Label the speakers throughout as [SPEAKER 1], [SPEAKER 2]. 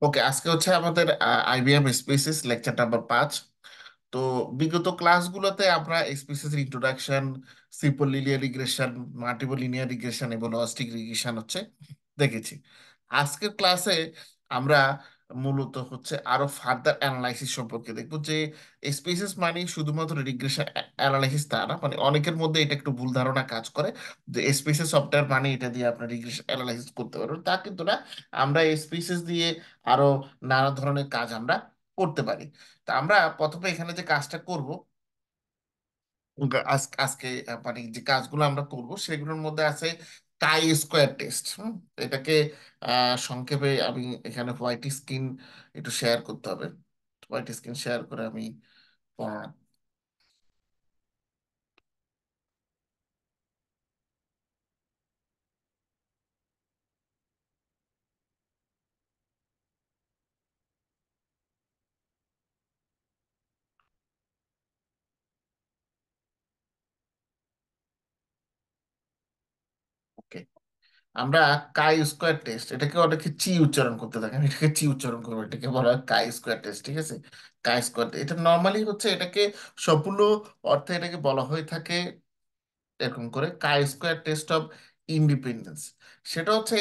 [SPEAKER 1] ওকে, আজকে হচ্ছে আমাদের আইবিএম স্পেসিস লেকচার নাম্বার 5। তো বিগত ক্লাসগুলোতে আমরা species introduction, simple linear regression, multiple linear regression এবং লজিস্টিক রিগ্রেশন হচ্ছে দেখেছি। আজকের ক্লাসে আমরা মূলত হচ্ছে আরো ফার্দার অ্যানালাইসিস সম্পর্কে দেখবো যে স্পেসিস মানে শুধুমাত্র রিগ্রেশন অ্যানালাইসিস তা না। মানে অনেকের মধ্যে এটা একটু ভুল ধারণা কাজ করে যে স্পেসিস সফটওয়্যার মানে এটা দিয়ে আপনার রিগ্রেশন অ্যানালাইসিস করতে পারবেন, তা কিন্তু না। আমরা স্পেসিস দিয়ে আরো নানা ধরনের কাজ আমরা করতে পারি। তা আমরা প্রথমে এখানে যে কাজটা করব, আজকে মানে যে কাজগুলো আমরা করব সেগুলোর মধ্যে আছে কাই স্কোয়ার টেস্ট। এটাকে সংক্ষেপে আমি এখানে হোয়াইট স্ক্রিন একটু শেয়ার করতে হবে। হোয়াইট স্ক্রিন শেয়ার করে আমি পড়ানো। ওকে, আমরা কাই স্কোয়ার টেস্ট, এটাকে অনেকে চি উচ্চারণ করতে থাকে, আমি এটাকে চি উচ্চারণ করবো। এটাকে বলা হয় কাই স্কোয়ার টেস্ট, ঠিক আছে? কাই স্কোয়ার, এটা নর্মালি হচ্ছে এটাকে সম্পূর্ণ অর্থে এটাকে বলা হয়ে থাকে এরকম করে কাই স্কোয়ার টেস্ট অফ ইন্ডিপেন্ডেন্স। সেটা হচ্ছে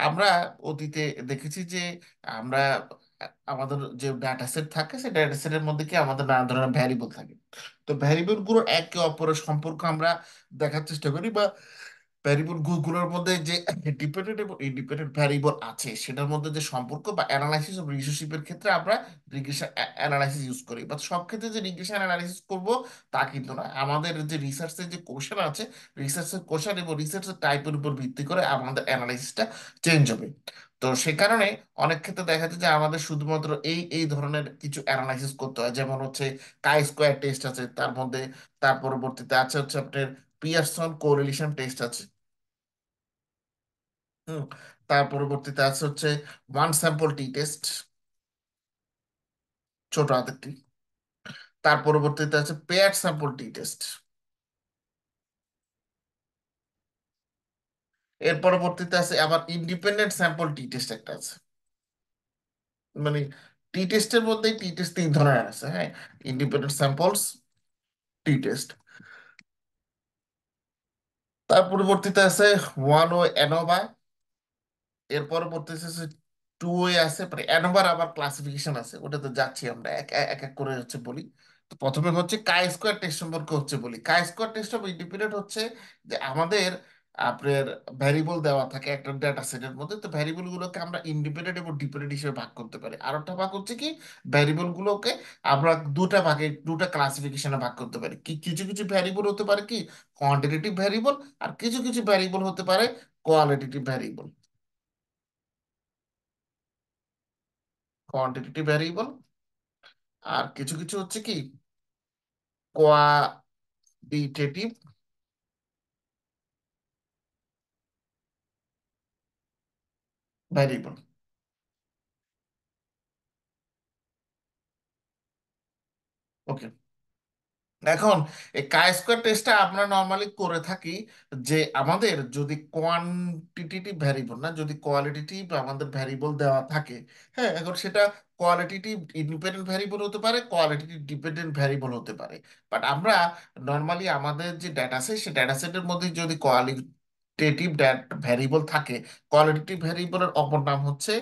[SPEAKER 1] আমরা অতীতে দেখেছি যে আমরা আমাদের যে ডাটা সেট থাকে সেই ডাটা সেটের মধ্যে কি আমাদের নানা ধরনের ভ্যারিয়েবল থাকে। তো ভ্যারিয়েবল গুলোর একে অপরের সম্পর্ক আমরা দেখার চেষ্টা করি, বা ভ্যারিয়েবল গুলোর মধ্যে যে ডিপেন্ডেন্ট এবং ইন্ডিপেন্ডেন্ট ভ্যারিয়েবল আছে সেটার মধ্যে যে সম্পর্ক বা অ্যানালাইসিস অফ রিলেশনশিপের ক্ষেত্রে আমরা রিগ্রেশন অ্যানালাইসিস ইউজ করি। বাট সব ক্ষেত্রে যে রিগ্রেশন অ্যানালাইসিস করব তা কিন্তু না। আমাদের যে রিসার্চের যে কোশ্চেন আছে, রিসার্চের কোশ্চেন এবং রিসার্চের টাইপের উপর ভিত্তি করে আমাদের অ্যানালাইসিসটা চেঞ্জ হবে। তো সে কারণে অনেক ক্ষেত্রে দেখা যায় যে আমাদের শুধুমাত্র এই এই ধরনের কিছু অ্যানালাইসিস করতে হয়, যেমন হচ্ছে কাই স্কোয়ার টেস্ট আছে, তার মধ্যে তার পরবর্তীতে আছে হচ্ছে আপনার পিয়ারসন কোরিলেশন টেস্ট আছে। হুম, তার পরবর্তীতে আছে হচ্ছে ওয়ান স্যাম্পল টি টেস্ট, ছোট হাতের টি। তার পরবর্তীতে আছে পেয়ার স্যাম্পল টি টেস্ট। এর পরবর্তীতে আছে আবার ইন্ডিপেন্ডেন্ট স্যাম্পল টি টেস্ট একটা আছে। মানে টি টেস্টের মধ্যেই টি টেস্ট তিন ধরনের আছে, হ্যাঁ। ইন্ডিপেন্ডেন্ট স্যাম্পলস, টি টেস্ট। তার পরবর্তীতে আছে ওয়ান ও অ্যানোভা। এর পরবর্তীতে আছে টু ওয়ে আছে, মানে অ্যানোভার আবার ক্লাসিফিকেশন আছে, ওটাতে যাচ্ছি আমরা এক এক এক এক করে হচ্ছে বলি। তো প্রথমে হচ্ছে কাই স্কোয়ার টেস্ট সম্পর্কে হচ্ছে বলি। কাই স্কোয়ার টেস্ট অফ ইন্ডিপেন্ডেন্ট হচ্ছে যে আমাদের আপনার ভ্যারিয়েবল দেওয়া থাকে একটা ডেটা সেটের মধ্যে। তো ভ্যারিয়েবল গুলোকে আমরা ইন্ডিপেন্ডেন্ট এবং ডিপেন্ডেন্ট হিসেবে ভাগ করতে পারি। আর একটা ভাগ হচ্ছে কি, ভ্যারিয়েবল গুলোকে আমরা দুটা ভাগে, দুটা ক্লাসিফিকেশনে ভাগ করতে পারি। কি কিছু কিছু ভ্যারিয়েবল হতে পারে কি কোয়ান্টিটেটিভ ভ্যারিয়েবল, আর কিছু কিছু ভ্যারিয়েবল হতে পারে কোয়ালিটেটিভ ভ্যারিয়েবল। কোয়ান্টিটেটিভ ভ্যারিয়েবল আর কিছু কিছু হচ্ছে কি কোয়ালিটেটিভ ভ্যারিয়েবল। ওকে, এখন এই কাই স্কোয়ার টেস্টটা আমরা নর্মালি করে থাকি যে আমাদের যদি কোয়ান্টিটেটিভ ভ্যারিয়েবল না, যদি কোয়ালিটেটিভ আমাদের ভ্যারিয়েবল দেওয়া থাকে, হ্যাঁ, এখন সেটা কোয়ালিটেটিভ ইন্ডিপেন্ডেন্ট ভ্যারিয়েবল হতে পারে, কোয়ালিটেটিভ ডিপেন্ডেন্ট ভ্যারিয়েবল হতে পারে। বাট আমরা নর্মালি আমাদের যে ডেটা সেট, সেই ডেটা সেটের মধ্যে যদি কোয়ালিটেটিভ ভ্যারিয়েবল থাকে, কোয়ালিটেটিভ ভ্যারিয়েবলের অপর নাম হচ্ছে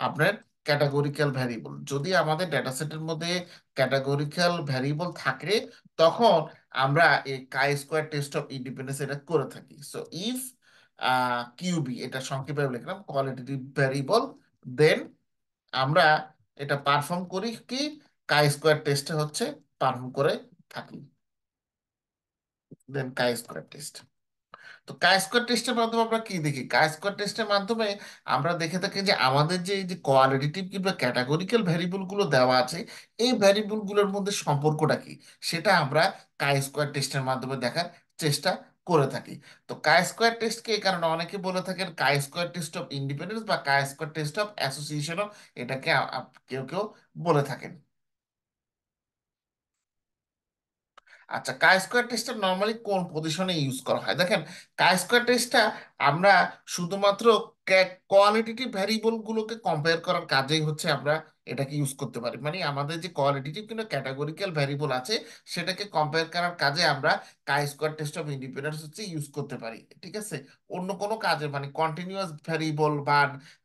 [SPEAKER 1] আপনার ক্যাটাগরিক্যাল ভ্যারিয়েবল। যদি আমাদের ডেটা সেটের মধ্যে ক্যাটাগরিক্যাল ভ্যারিয়েবল থাকে, তখন আমরা এই কাই স্কোয়ার টেস্ট অফ ইন্ডিপেন্ডেন্স এটা করে থাকি। সো ইফ কিউবি, এটা সংক্ষেপে লিখলাম কোয়ালিটেটিভ ভ্যারিয়েবল, দেন আমরা এটা পারফর্ম করি কি কাই স্কোয়ার টেস্টে হচ্ছে পারফর্ম করে থাকি। দেন কাই স্কোয়ার টেস্ট। তো কাই স্কোয়ার টেস্টের মাধ্যমে আমরা কি দেখি? কাই স্কোয়ার টেস্টের মাধ্যমে আমরা দেখে থাকি যে আমাদের যে এই যে কোয়ালিটেটিভ কিংবা ক্যাটাগরিক্যাল ভ্যারিয়েবল গুলো দেওয়া আছে, এই ভ্যারিয়েবল গুলোর মধ্যে সম্পর্কটা কি সেটা আমরা কাই স্কোয়ার টেস্টের মাধ্যমে দেখার চেষ্টা করে থাকি। তো কাই স্কোয়ার টেস্টকে এই কারণে অনেকে বলে থাকেন কাই স্কোয়ার টেস্ট অফ ইন্ডিপেন্ডেন্স বা কাই স্কোয়ার টেস্ট অফ অ্যাসোসিয়েশনও এটাকে কেউ কেউ বলে থাকেন। আচ্ছা, কাই স্কোয়ার টেস্টটা নর্মালি কোন পজিশনে ইউজ করা হয় দেখেন। কাই স্কোয়ার টেস্টটা আমরা শুধুমাত্র কোয়ালিটেটিভ ভ্যারিয়েবল গুলোকে কম্পেয়ার করার কাজেই হচ্ছে আমরা এটাকে ইউজ করতে পারি। মানে আমাদের যে কোয়ালিটেটিভ কিন্তু ক্যাটাগরিক্যাল ভ্যারিয়েবল আছে সেটাকে কম্পেয়ার করার কাজে আমরা কাই স্কোয়ার টেস্ট অফ ইন্ডিপেন্ডেন্স হচ্ছে ইউজ করতে পারি, ঠিক আছে। অন্য কোনো কাজে মানে কন্টিনিউয়াস ভ্যারিয়েবল বা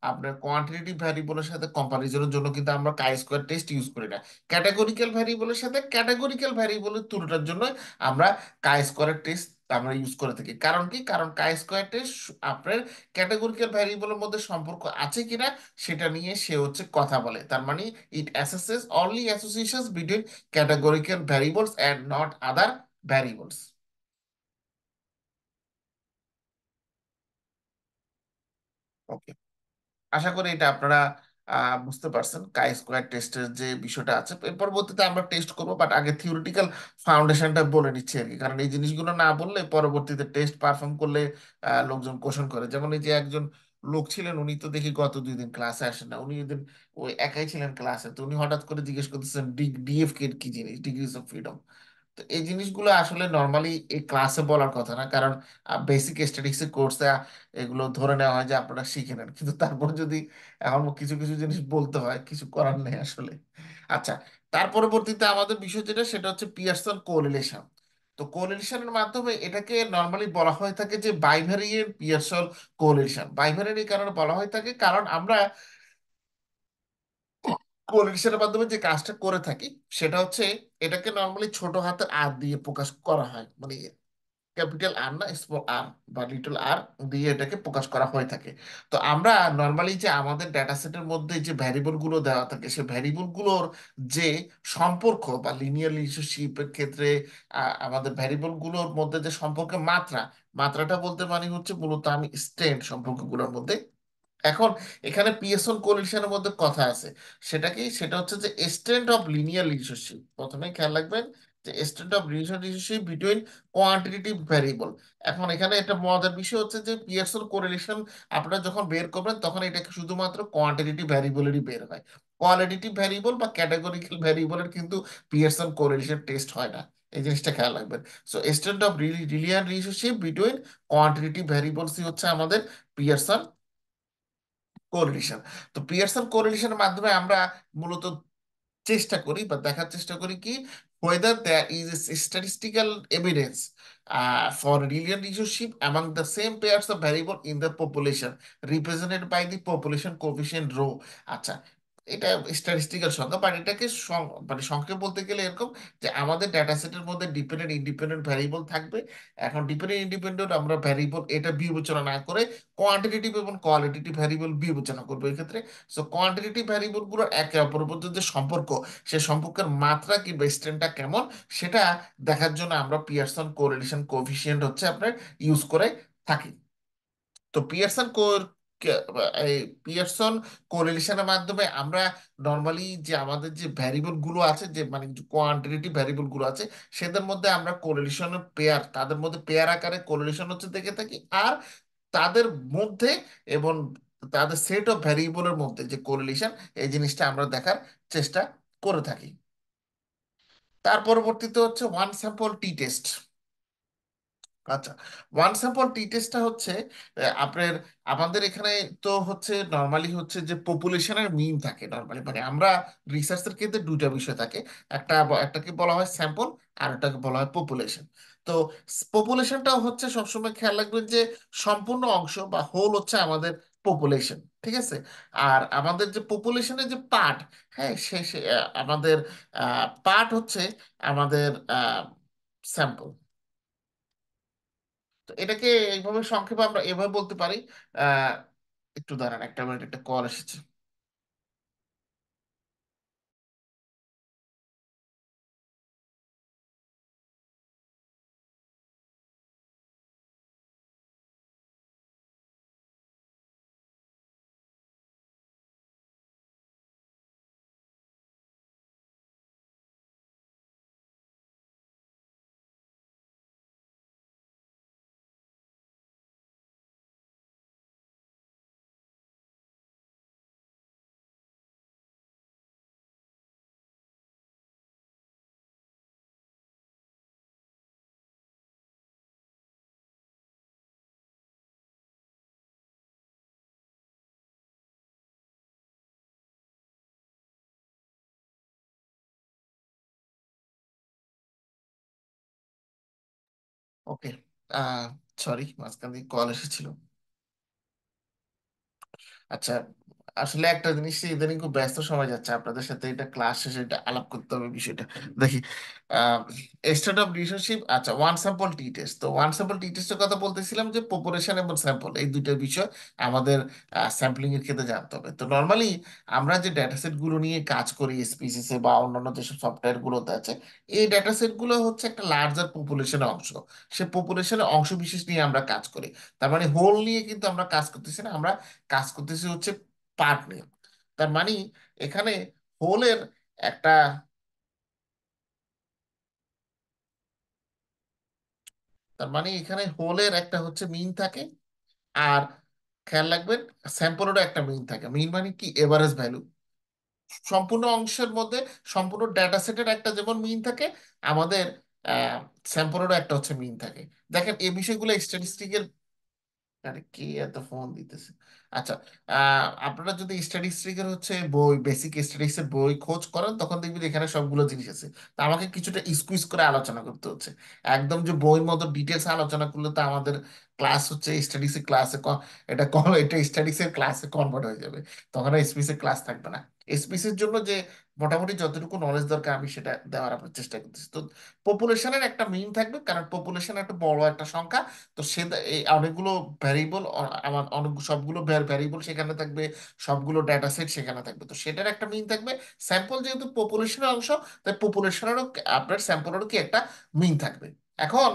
[SPEAKER 1] আপনার কোয়ান্টিটেটিভ ভ্যারিয়েবলের সাথে কম্পারিজনের জন্য কিন্তু আমরা কাই স্কোয়ার টেস্ট ইউজ করি না। ক্যাটাগরিক্যাল ভ্যারিয়েবলের সাথে ক্যাটাগরিক্যাল ভ্যারিয়েবলের তুলনার জন্য আমরা কাই স্কোয়ার টেস্ট আমরা ইউজ করে থাকি। কারণ কি? কারণ কাই স্কোয়ার টেস্ট আপনার ক্যাটাগরিক্যাল ভ্যারিয়েবলের মধ্যে সম্পর্ক আছে কিনা সেটা নিয়ে সে হচ্ছে কথা বলে। তার মানে it assesses only associations between categorical variables and not other variables. Okay, আশা করি এটা আপনারা বুঝতে পারছেন কাই স্কোয়ার টেস্টের যে বিষয়টা আছে। এর পরবর্তীতে আমরা টেস্ট করবো, বাট আগে থিওরিটিক্যাল ফাউন্ডেশনটা বলে নিচ্ছি আর কি। কারণ এই জিনিসগুলো না বললে পরবর্তীতে টেস্ট পারফর্ম করলে লোকজন কোশ্চেন করে। যেমন এই যে একজন লোক ছিলেন, উনি তো দেখি গত 2 দিন ক্লাসে আসেন না। উনি এদিন ওই একাই ছিলেন ক্লাসে, তো উনি হঠাৎ করে জিজ্ঞেস করতেছেন ডিএফ কি জিনিস, ডিগ্রিজ অফ ফ্রিডম। তো এই জিনিসগুলো আসলে নর্মালি এই ক্লাসে বলার কথা না, কারণ বেসিক স্ট্যাটিস্টিক্স কোর্সে এগুলো ধরে নেওয়া হয় যে আপনারা শিখে নেন, কিন্তু তারপর যদি এখন কিছু কিছু জিনিস বলতে হয়, কিছু করার নেই আসলে। আচ্ছা, তার পরবর্তীতে আমাদের বিষয় যেটা সেটা হচ্ছে পিয়ারসন কোরিলেশন। তো কোরিলেশনের মাধ্যমে এটাকে নর্মালি বলা হয়ে থাকে যে বাইভেরিয়েন্ট পিয়ারসন কোরিলেশন। বাইভেরিয়েন্ট এই কারণে বলা হয়ে থাকে কারণ আমরা কোরিলেশনের মাধ্যমে যে কাজটা করে থাকি সেটা হচ্ছে এটাকে নর্মালি ছোট হাতের আর দিয়ে প্রকাশ করা হয়। মানে ক্যাপিটাল আর না, স্মল আর বা লিটল আর দিয়ে এটাকে প্রকাশ করা হয়ে থাকে। তো আমরা নর্মালি যে আমাদের ডেটা সেটের মধ্যে যে ভ্যারিয়েবল গুলো দেওয়া থাকে সেই ভ্যারিয়েবল গুলোর যে সম্পর্ক বা লিনিয়ার রিলেশনশিপের ক্ষেত্রে আমাদের ভ্যারিয়েবল গুলোর মধ্যে যে সম্পর্কের মাত্রাটা বলতে মানে হচ্ছে মূলত আমি স্ট্রেন্থ সম্পর্কগুলোর মধ্যে। এখন এখানে পিএসন কোলিশনের মধ্যে কথা আছে। সেটা কি? সেটা হচ্ছে যে এক্সটেন্ট অফ লিনিয়ার রিলেশনশিপ। প্রথমে খেয়াল রাখবেন যে extent of linear relationship between quantitative variable. এখন এখানে একটা মজার বিষয় হচ্ছে যে পিয়ারসন কোরিলেশন আপনারা যখন বের করবেন তখন এটাকে শুধুমাত্র কোয়ান্টিটেটিভ ভ্যারিয়েবলেরই বের হয়। কোয়ালিটেটিভ ভ্যারিয়েবল বা ক্যাটাগরিক্যাল ভ্যারিয়েবলের কিন্তু পিয়ারসন কোরিলেশন টেস্ট হয় না। এই জিনিসটা খেয়াল রাখবেন। So extent of linear relationship between quantitative ভ্যারিয়েবলসই হচ্ছে আমাদের পিয়ারসন কোরিলেশন। তো পিয়ারসন কোরিলেশনের মাধ্যমে আমরা মূলত চেষ্টা করি বা দেখার চেষ্টা করি কি whether there is a statistical evidence for linear relationship among the same pairs of variable in the population represented by the population coefficient rho। আচ্ছা, এটা স্ট্যাটিস্টিক্যাল সংখ্যা, বাট এটাকে মানে সংক্ষেপে বলতে গেলে এরকম যে আমাদের ডেটা সেটের মধ্যে ডিপেন্ডেন্ট ইন্ডিপেন্ডেন্ট ভ্যারিয়েবল থাকবে। এখন ডিপেন্ডেন্ট ইন্ডিপেন্ডেন্ট আমরা ভ্যারিয়েবল এটা বিবেচনা না করে কোয়ান্টিটেটিভ এবং কোয়ালিটেটিভ ভ্যারিয়েবল বিবেচনা করবো এক্ষেত্রে। সো কোয়ান্টিটেটিভ ভ্যারিয়েবল গুলো একে অপরের মধ্যে যে সম্পর্ক, সে সম্পর্কের মাত্রা কিংবা স্ট্রেন্থটা কেমন সেটা দেখার জন্য আমরা পিয়ারসন কোরিলেশন কোএফিসিয়েন্ট হচ্ছে আপনার ইউজ করে থাকি। তো এই পিয়ারসন কোরিলেশনের মাধ্যমে আমরা নর্মালি যে আমাদের যে ভ্যারিয়েবল গুলো আছে, যে মানে কোয়ান্টিটেটিভ ভ্যারিয়েবল গুলো আছে সেদের মধ্যে আমরা কোরিলেশনের পেয়ার, তাদের মধ্যে পেয়ার আকারে কোরিলেশন হচ্ছে দেখে থাকি। আর তাদের মধ্যে এবং তাদের সেট অফ ভ্যারিয়েবলের মধ্যে যে কোরিলেশন, এই জিনিসটা আমরা দেখার চেষ্টা করে থাকি। তার পরবর্তীতে হচ্ছে ওয়ান স্যাম্পল টি টেস্ট। আচ্ছা, ওয়ান স্যাম্পল টি টেস্টটা হচ্ছে আপনার আমাদের এখানে তো হচ্ছে নর্মালি হচ্ছে যে পপুলেশনের মিন থাকে নর্মালি। মানে আমরা রিসার্চের ক্ষেত্রে দুইটা বিষয় থাকে, একটাকে বলা হয় স্যাম্পল আর একটাকে বলা হয় পপুলেশন। তো পপুলেশনটাও হচ্ছে সবসময় খেয়াল রাখবেন যে সম্পূর্ণ অংশ বা হোল হচ্ছে আমাদের পপুলেশন, ঠিক আছে। আর আমাদের যে পপুলেশনের যে পার্ট, হ্যাঁ আমাদের পার্ট হচ্ছে আমাদের স্যাম্পল। তো এটাকে এইভাবে সংক্ষেপে আমরা এভাবে বলতে পারি। আহ একটু দাঁড়ান, একটা মিনিট, একটা কল এসেছে। ওকে। সরি, মাঝখান দিয়ে কল এসেছিল। আচ্ছা, আসলে একটা জিনিস ইদানিং খুব ব্যস্ত সময় যাচ্ছে, আপনাদের সাথে এটা ক্লাস শেষে এটা আলাপ করতে হবে বিষয়টা। দেখি, স্টার্ট অফ রিলেশনশিপ। আচ্ছা, ওয়ান স্যাম্পল টি টেস্ট, তো ওয়ান স্যাম্পল টি টেস্টের কথা বলতেছিলাম যে পপুলেশন এবং স্যাম্পল এই দুইটা বিষয় আমাদের স্যাম্পলিং এর ক্ষেত্রে জানতে হবে। তো নর্মালি আমরা যে ডেটা সেট গুলো নিয়ে কাজ করি স্পিসিসে বা অন্যান্য যেসব সফটওয়্যার গুলোতে আছে, এই ডেটা সেট গুলো হচ্ছে একটা লার্জার পপুলেশনের অংশ। সে পপুলেশনের অংশ বিশেষ নিয়ে আমরা কাজ করি। তার মানে হোল নিয়ে কিন্তু আমরা কাজ করতেছি না, আমরা কাজ করতেছি হচ্ছে পার্ট নিয়ে। তার মানে এখানে হোলের একটা, তার মানে এখানে হোলের একটা হচ্ছে মিন থাকে। আর খেয়াল রাখবেন, স্যাম্পলেরও একটা মিন থাকে। মিন মানে কি? Average value. সম্পূর্ণ অংশের মধ্যে সম্পূর্ণ ডেটা সেটের একটা যেমন মিন থাকে, আমাদের স্যাম্পলেরও একটা হচ্ছে মিন থাকে। দেখেন এই বিষয়গুলো স্ট্যাটিস্টিকের, আরে কে এত ফোন দিতেছে? আচ্ছা, আপনারা যদি স্ট্যাটিস্টিকের হচ্ছে বই, বেসিক স্ট্যাটিস্টিক্সের বই খোঁজ করেন, তখন দেখবেন এখানে সবগুলো জিনিস আছে। তা আমাকে কিছুটা স্কুইজ করে আলোচনা করতে হচ্ছে। একদম যে বইয়ের মতো ডিটেলস আলোচনা করলে তো আমাদের ক্লাস হচ্ছে স্ট্যাটিস্টিক ক্লাসে, এটা স্ট্যাটিস্টিক্সের ক্লাসে কনভার্ট হয়ে যাবে। তখন আর স্পিসের ক্লাস থাকবে না। স্পিসের জন্য যে মোটামুটি যতটুকু নলেজ দরকার আমি সেটা দেওয়ার আপনার চেষ্টা করতেছি। তো পপুলেশনের একটা মিন থাকবে, কারণ পপুলেশন একটা বড় একটা সংখ্যা। তো সে এই অনেকগুলো ভ্যারিয়েবল, আমার অনেক সবগুলো ভ্যারিয়েবল সেখানে থাকবে, সবগুলো ডেটা সেট সেখানে থাকবে। তো সেটার একটা মিন থাকবে। স্যাম্পল যেহেতু পপুলেশনের অংশ, তাই পপুলেশনেরও আপনার স্যাম্পলেরও কি একটা মিন থাকবে। এখন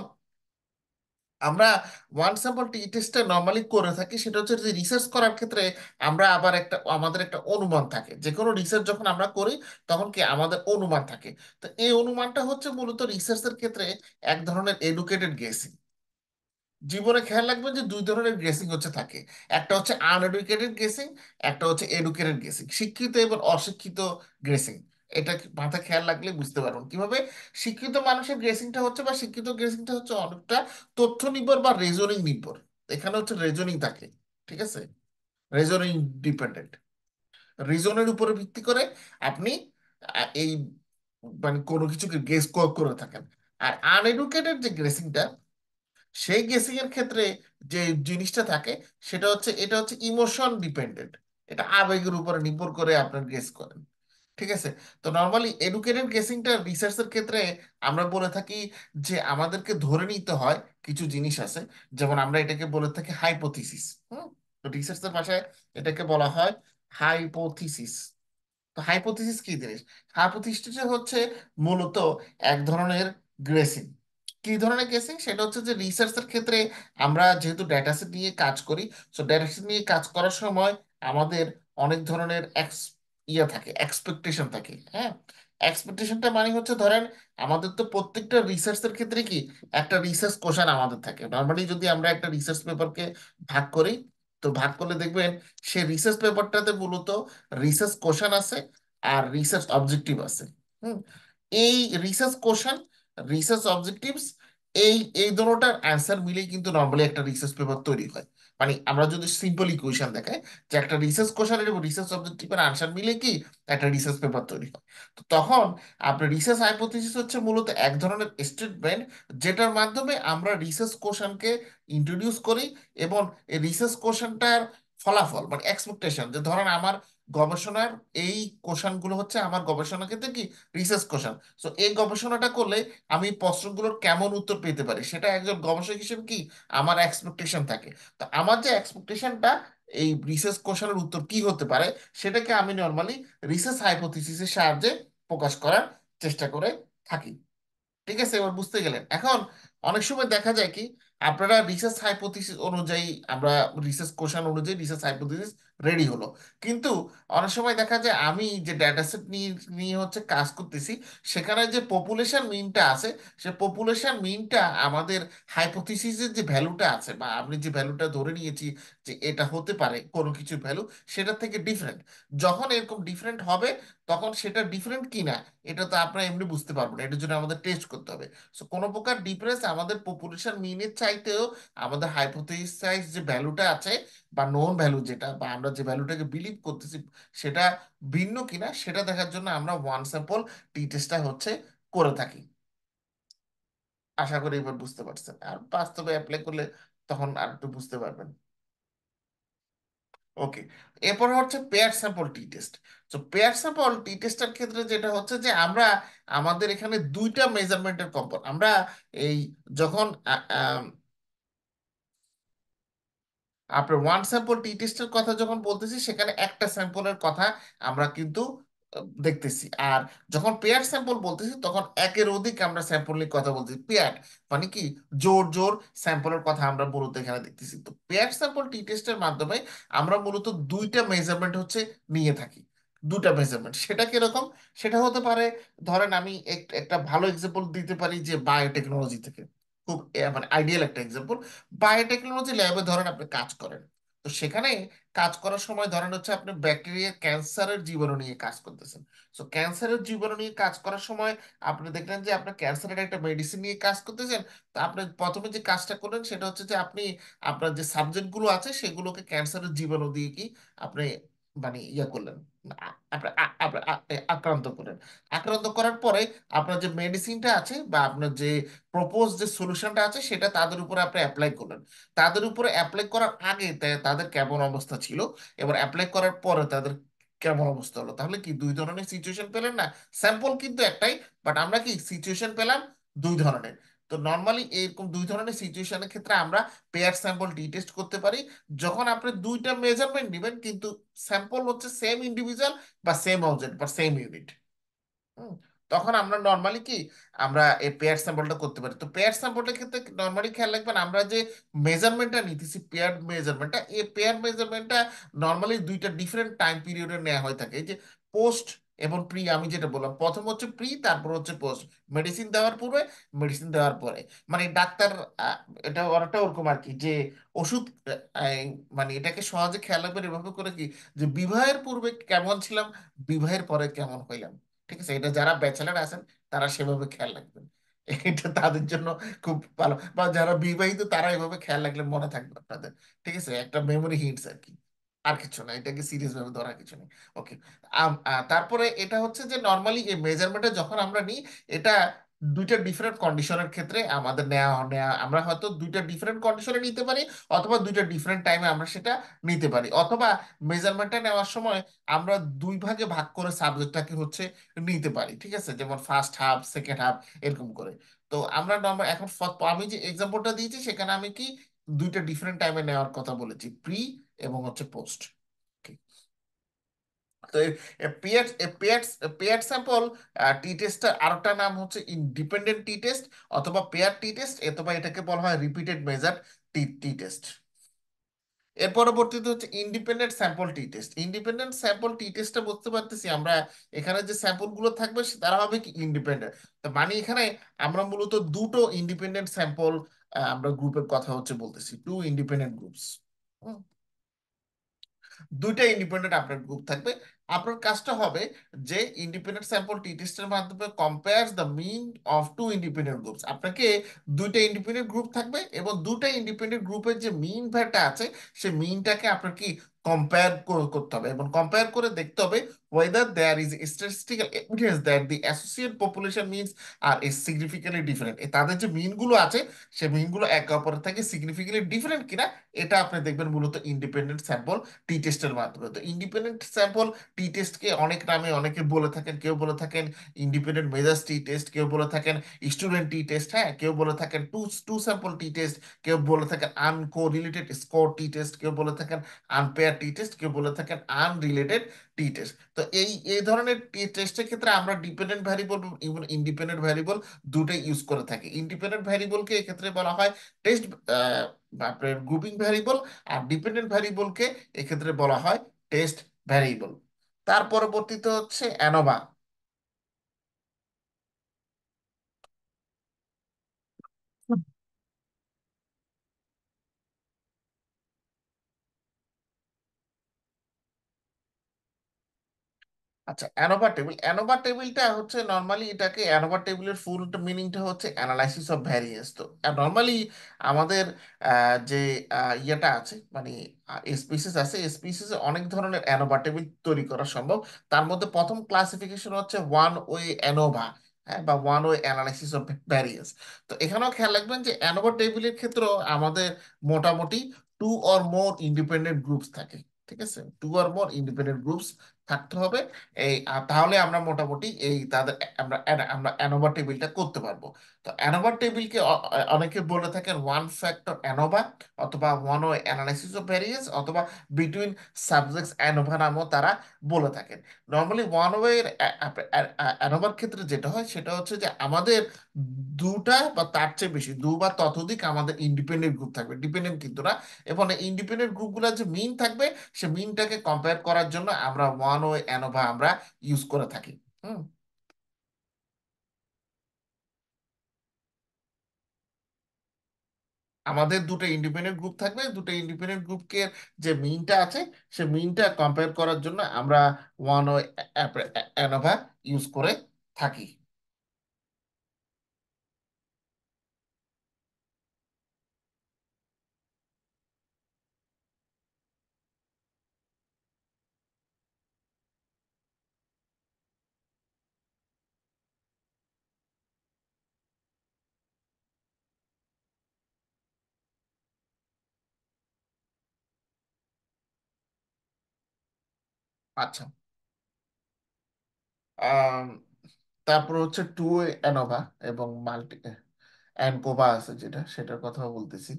[SPEAKER 1] আমরা ওয়ান স্যাম্পল টি টেস্টটা নর্মালি করে থাকি, সেটা হচ্ছে যে রিসার্চ করার ক্ষেত্রে আমরা আবার একটা, আমাদের একটা অনুমান থাকে। যে কোনো রিসার্চ যখন আমরা করি তখন কি আমাদের অনুমান থাকে। তো এই অনুমানটা হচ্ছে মূলত রিসার্চের ক্ষেত্রে এক ধরনের এডুকেটেড গেসিং। জীবনে খেয়াল রাখবেন যে দুই ধরনের গেসিং হচ্ছে থাকে। একটা হচ্ছে আনএডুকেটেড গেসিং, একটা হচ্ছে এডুকেটেড গেসিং, শিক্ষিত এবং অশিক্ষিত গেসিং। এটা মাথায় খেয়াল রাখলে বুঝতে পারবেন কিভাবে। শিক্ষিত মানুষের গেসিংটা হচ্ছে বা শিক্ষিত গেসিংটা হচ্ছে অনেকটা তথ্য নির্ভর বা রেজনিং নির্ভর। এখানে হচ্ছে রেজনিং থাকে, ঠিক আছে, রেজনিং ডিপেন্ডেন্ট। রিজনের উপরে ভিত্তি করে আপনি এই মানে কোনো কিছুকে গেস করে থাকেন। আর আনএডুকেটেড যে গেসিংটা, সেই গেসিং এর ক্ষেত্রে যে জিনিসটা থাকে সেটা হচ্ছে, এটা হচ্ছে ইমোশন ডিপেন্ডেন্ট। এটা আবেগের উপরে নির্ভর করে আপনার গেস করেন, ঠিক আছে। তো নর্মালি এডুকেটেড গেসিংটা রিসার্চের ক্ষেত্রে আমরা বলে থাকি যে আমাদেরকে ধরে নিতে হয় কিছু জিনিস আছে। যেমন আমরা এটাকে বলে থাকি হাইপোথিসিস। হুম। তো রিসার্চের ভাষায় এটাকে বলা হয় হাইপোথিসিস। তো হাইপোথিসিস কি জিনিস? হাইপোথিসিস হচ্ছে মূলত এক ধরনের গ্রেসিং। কি ধরনের গেসিং? সেটা হচ্ছে যে রিসার্চের ক্ষেত্রে আমরা যেহেতু ডেটাসেট নিয়ে কাজ করি, সো ডেটাসেট নিয়ে কাজ করার সময় আমাদের অনেক ধরনের ইয়ে থাকে, এক্সপেকটেশন থাকে। হ্যাঁ, এক্সপেকটেশনটা মানে হচ্ছে ধরেন আমাদের তো প্রত্যেকটা রিসার্চের ক্ষেত্রে কি একটা রিসার্চ কোশ্চেন আমাদের থাকে। নর্মালি যদি আমরা একটা রিসার্চ পেপারকে ভাগ করি, তো ভাগ করলে দেখবেন সে রিসার্চ পেপারটাতে মূলত রিসার্চ কোশ্চেন আছে আর রিসার্চ অবজেক্টিভ আছে। হুম। এই রিসার্চ কোশ্চেন, রিসার্চ অবজেক্টিভস, এই এই দুটোটার অ্যান্সার মিলেই কিন্তু নর্মালি একটা রিসার্চ পেপার তৈরি হয়। মানে আমরা যদি সিম্পল ইকুয়েশন দেখাই যে একটা রিসার্চ কোশ্চেন এবং রিসার্চ অবজেক্টিভের আনসার মিলে কি একটা রিসার্চ পেপার তৈরি হয়। তো তখন আপনার রিসার্চ হাইপোথিসিস হচ্ছে মূলত এক ধরনের স্টেটমেন্ট, যেটার মাধ্যমে আমরা রিসার্চ কোশ্চেনকে ইন্ট্রোডিউস করি। এবং এই রিসার্চ কোশ্চেনটার ফলাফল মানে এক্সপেকটেশন, যে ধরেন আমার গবেষণার এই কোশ্চেনগুলো হচ্ছে আমার গবেষণা ক্ষেত্রে কি রিসার্চ কোশ্চেন। তো এই গবেষণাটা করলে আমি প্রশ্নগুলোর কেমন উত্তর পেতে পারি, সেটা একজন গবেষক হিসেবে কি আমার এক্সপেকটেশন থাকে। তো আমার যে এক্সপেকটেশনটা এই রিসার্চ কোশ্চেনের উত্তর কি হতে পারে, সেটাকে আমি নর্মালি রিসার্চ হাইপোথিসিসের সাহায্যে প্রকাশ করার চেষ্টা করে থাকি। ঠিক আছে, এবার বুঝতে গেলেন। এখন অনেক সময় দেখা যায় কি, আপনারা রিসার্চ হাইপোথিসিস অনুযায়ী, আমরা রিসার্চ কোশ্চেন অনুযায়ী রিসার্চ হাইপোথিসিস রেডি হলো, কিন্তু অনেক সময় দেখা যায় আমি যে ডেটাসেট নিয়ে নিয়ে হচ্ছে কাজ করতেছি, সেখানে যে পপুলেশন মিনটা আছে, সে পপুলেশন মিনটা আমাদের হাইপোথিসিসের যে ভ্যালুটা আছে বা আপনি যে ভ্যালুটা ধরে নিয়েছি যে এটা হতে পারে কোনো কিছুর ভ্যালু, সেটা থেকে ডিফারেন্ট। যখন এরকম ডিফারেন্ট হবে, তখন সেটা ডিফারেন্ট কিনা এটা তো আপনারা এমনি বুঝতে পারবো না, এটার জন্য আমাদের টেস্ট করতে হবে। সো কোনো প্রকার ডিফারেন্স আমাদের পপুলেশন মিনের চাইতেও আমাদের হাইপোথেসাইজ যে ভ্যালুটা আছে বা নোন ভ্যালু যেটা, বা আমরা যে ভ্যালুটাকে বিলিভ করতেছি সেটা ভিন্ন কিনা, সেটা দেখার জন্য আমরা ওয়ান স্যাম্পল টি টেস্টটা হচ্ছে করে থাকি। আশা করি এবার বুঝতে পারছেন, আর বাস্তবে অ্যাপ্লাই করলে তখন আর একটু বুঝতে পারবেন। ওকে, এরপর হচ্ছে পেয়ার স্যাম্পল টি টেস্ট। তো পেয়ার স্যাম্পল টি টেস্টের ক্ষেত্রে যেটা হচ্ছে যে আমরা আমাদের এখানে দুইটা মেজারমেন্টের কম্পাউন্ড আমরা এই যখন আপনার ওয়ান স্যাম্পল টি টেস্টের কথা যখন বলতেছি সেখানে একটা স্যাম্পলের কথা আমরা কিন্তু দেখতেছি। আর যখন পেয়ার স্যাম্পল বলতেছি তখন একের অধিক আমরা স্যাম্পল নিয়ে কথা বলতেছি। পেয়ার মানে কি, জোর জোর স্যাম্পলের কথা আমরা মূলত এখানে দেখতেছি। তো পেয়ার স্যাম্পল টি টেস্টের মাধ্যমে আমরা মূলত দুইটা মেজারমেন্ট হচ্ছে নিয়ে থাকি। দুটা মেজারমেন্ট, সেটা কিরকম? সেটা হতে পারে, ধরেন আমি একটা ভালো এক্সাম্পল দিতে পারি যে বায়োটেকনোলজি থেকে। খুব মানে আইডিয়াল একটা এক্সাম্পল। বায়োটেকনোলজি ল্যাবে ধরেন আপনি কাজ করেন। তো সেখানে কাজ করার সময় ধরেন হচ্ছে আপনি ব্যাকটেরিয়া ক্যান্সারের জীবাণু নিয়ে কাজ করতেছেন। তো ক্যান্সারের জীবাণু নিয়ে কাজ করার সময় আপনি দেখলেন যে আপনার ক্যান্সারের একটা মেডিসিন নিয়ে কাজ করতেছেন। তো আপনি প্রথমে যে কাজটা করলেন সেটা হচ্ছে যে আপনি আপনার যে সাবজেক্টগুলো আছে সেগুলোকে ক্যান্সারের জীবাণু দিয়ে কি আপনি মানে ইয়ে করলেন, আক্রান্ত করলেন। আক্রান্ত করার পরে আপনার যে মেডিসিনটা আছে বা আপনার যে প্রপোজ যে সলিউশনটা আছে সেটা তাদের উপরে আপনি অ্যাপ্লাই করলেন। তাদের উপরে অ্যাপ্লাই করার আগে তাদের কেমন অবস্থা ছিল, এবার অ্যাপ্লাই করার পরে তাদের কেমন অবস্থা হলো, তাহলে কি দুই ধরনের সিচুয়েশন পেলেন না? স্যাম্পল কিন্তু একটাই, বাট আমরা কি সিচুয়েশন পেলাম দুই ধরনের। তো নর্মালি এরকম দুই ধরনের সিচুয়েশনের ক্ষেত্রে আমরা পেয়ার স্যাম্পল টি টেস্ট করতে পারি। যখন আপনি দুইটা মেজারমেন্ট নেবেন কিন্তু স্যাম্পল হচ্ছে সেম ইন্ডিভিজুয়াল বা সেম অবজেক্ট বা সেম ইউনিট, হুম, তখন আমরা নর্মালি কি আমরা এই পেয়ার স্যাম্পলটা করতে পারি। তো পেয়ার স্যাম্পলটার ক্ষেত্রে নর্মালি খেয়াল রাখবেন আমরা যে মেজারমেন্টটা নিতেছি, পেয়ার মেজারমেন্টটা, এই পেয়ার মেজারমেন্টটা নর্মালি দুইটা ডিফারেন্ট টাইম পিরিয়ডে নেওয়া হয়ে থাকে। এই যে পোস্ট এবং প্রি, আমি যেটা বললাম প্রথম হচ্ছে প্রি, তারপর হচ্ছে পোস্ট। মেডিসিন দেওয়ার পূর্বে, মেডিসিন দেওয়ার পরে, মানে ডাক্তার আহ, এটা অনেকটা ওরকম আর কি যে ওষুধ মানে এটাকে সহজে খেয়াল রাখবেন এভাবে করে কি, যে বিবাহের পূর্বে কেমন ছিলাম, বিবাহের পরে কেমন হইলাম। ঠিক আছে, এটা যারা ব্যাচেলার আছেন তারা সেভাবে খেয়াল রাখবেন। এটা তাদের জন্য খুব ভালো, বা যারা বিবাহিত তারা এভাবে খেয়াল রাখলে মনে থাকবে আপনাদের। ঠিক আছে, একটা মেমোরি হিটস আর কি, আর কিছু না, এটাকে সিরিয়াস ভাবে ধরার কিছু নেই। ওকে, তারপরে এটা হচ্ছে যে নর্মালি এই মেজারমেন্টে যখন আমরা নিই, এটা দুইটা ডিফারেন্ট কন্ডিশনের ক্ষেত্রে আমাদের নেওয়া নেওয়া আমরা হয়তো দুইটা ডিফারেন্ট কন্ডিশনে নিতে পারি, অথবা দুইটা ডিফারেন্ট টাইমে আমরা সেটা নিতে পারি, অথবা মেজারমেন্টটা নেওয়ার সময় আমরা দুই ভাগে ভাগ করে সাবজেক্টটাকে হচ্ছে নিতে পারি। ঠিক আছে, যেমন ফার্স্ট হাফ, সেকেন্ড হাফ, এরকম করে। তো আমরা নর্মাল এখন আমি যে এক্সাম্পলটা দিয়েছি সেখানে আমি কি দুইটা ডিফারেন্ট টাইমে নেওয়ার কথা বলেছি, প্রি এবং হচ্ছে পোস্ট। তো pair pair pair sample t টেস্টের আরেকটা নাম হচ্ছে ইন্ডিপেন্ডেন্ট টি টেস্ট, অথবা পেয়ার টি টেস্ট, অথবা এটাকে বলা হয় রিপিটেড মেজার টি টি টেস্ট। এর পরবর্তীতে হচ্ছে ইন্ডিপেন্ডেন্ট স্যাম্পল টি টেস্ট। ইন্ডিপেন্ডেন্ট স্যাম্পল টি টেস্টটা বুঝতে পারতেছি আমরা, এখানে যে স্যাম্পল গুলো থাকবে তারা হবে কি ইন্ডিপেন্ডেন্ট। তো মানে এখানে আমরা মূলত দুটো ইন্ডিপেন্ডেন্ট স্যাম্পল আমরা গ্রুপের কথা হচ্ছে বলতেছি, টু ইন্ডিপেন্ডেন্ট গ্রুপস। দুইটা ইন্ডিপেন্ডেন্ট আপনার গ্রুপ থাকবে। আপনার কাজটা হবে যে ইন্ডিপেন্ডেন্ট স্যাম্পল টি টেস্টের মাধ্যমে compare the mean of two independent groups. আপনাকে দুইটা ইন্ডিপেন্ডেন্ট গ্রুপ থাকবে এবং দুইটা ইন্ডিপেন্ডেন্ট গ্রুপের যে মিন ভ্যালুটা আছে সেই মিনটাকে আপনার কি কম্পেয়ার করতে হবে, এবং কম্পেয়ার করে দেখতে হবে whether there is statistical evidence that the associate population means are significantly different। তাদের যে মিনগুলো আছে সেই মিনগুলো একে অপরের থেকে সিগনিফিকেন্টলি ডিফারেন্ট কিনা, এটা আপনি দেখবেন মূলত ইন্ডিপেন্ডেন্ট স্যাম্পল টি টেস্টের মাধ্যমে। তো ইন্ডিপেন্ডেন্ট স্যাম্পল টি টেস্টকে অনেক নামে অনেকে বলে থাকেন, কেউ বলে থাকেন ইন্ডিপেন্ডেন্ট মেজার্স টি টেস্ট, কেউ বলে থাকেন স্টুডেন্ট টি টেস্ট, হ্যাঁ, কেউ বলে থাকেন টু টু স্যাম্পল টি টেস্ট, কেউ বলে থাকেন আনকোরিলেটেড স্কোর টি টেস্ট, কেউ বলে থাকেন আনপেয়ার টি টেস্ট, কেউ বলে থাকেন আনরিলেটেড টি টেস্ট। তো এই এই ধরনের টি টেস্টের ক্ষেত্রে আমরা ডিপেন্ডেন্ট ভ্যারিয়েবল এবং ইন্ডিপেন্ডেন্ট ভ্যারিয়েবল দুটোই ইউজ করে থাকি। ইন্ডিপেন্ডেন্ট ভ্যারিয়েবলকে এক্ষেত্রে বলা হয় টেস্ট আপনার গ্রুপিং ভ্যারিয়েবল, আর ডিপেন্ডেন্ট ভ্যারিয়েবলকে এক্ষেত্রে বলা হয় টেস্ট ভ্যারিয়েবল। তার পরবর্তীতে হচ্ছে অ্যানোভা। আচ্ছা, অ্যানোভা টেবিল, অ্যানোভা টেবিলটা হচ্ছে নর্মালি এটাকে অ্যানোভা টেবিলের ফুল মিনিংটা হচ্ছে অ্যানালাইসিস অফ ভ্যারিয়েন্স। তো নর্মালি আমাদের যে ইয়েটা আছে মানে স্পিসিস আছে, স্পিসিসে অনেক ধরনের অ্যানোভা টেবিল তৈরি করা সম্ভব। তার মধ্যে প্রথম ক্লাসিফিকেশন হচ্ছে ওয়ান ওয়ে অ্যানোভা। হ্যাঁ, বা one way analysis of variance. তো এখানেও খেয়াল রাখবেন যে অ্যানোভা টেবিলের ক্ষেত্রেও আমাদের মোটামুটি two or more independent groups থাকে। ঠিক আছে, two or more independent groups থাকতে হবে। তাহলে আমরা মোটামুটি তাদের আমরা আমরা অ্যানোভা টেবিলটা করতে পারবো। তো অ্যানোভা টেবিলকে অনেকে বলে থাকেন ওয়ান ফ্যাক্টর অ্যানোভা, অথবা one way analysis of variance, অথবা বিটুইন সাবজেক্টস অ্যানোভা নামও তারা বলে থাকেন। নর্মালি ওয়ান ওয়ে অ্যানোভার ক্ষেত্রে যেটা হয় সেটা হচ্ছে যে আমাদের দুটা বা তার চেয়ে বেশি, দু বা ততোধিক আমাদের ইন্ডিপেন্ডেন্ট গ্রুপ থাকবে, ডিপেন্ডেন্ট কিন্তু না। এবং ইন্ডিপেন্ডেন্ট গ্রুপগুলো যে মিন থাকবে, সে মিনটাকে কম্পেয়ার করার জন্য আমরা ওয়ান ওয়ে অ্যানোভা আমরা ইউজ করে থাকি। হুম। আমাদের দুটো ইন্ডিপেন্ডেন্ট গ্রুপ থাকবে, দুটো ইন্ডিপেন্ডেন্ট গ্রুপকে যে মিনটা আছে, সে মিনটা কম্পেয়ার করার জন্য আমরা ওয়ান ওয়ে অ্যানোভা ইউজ করে থাকি। আচ্ছা। আম, তারপর হচ্ছে টু অ্যানোভা এবং মাল্টি অ্যানকোভা আছে, যেটা সেটার কথা বলতেছি।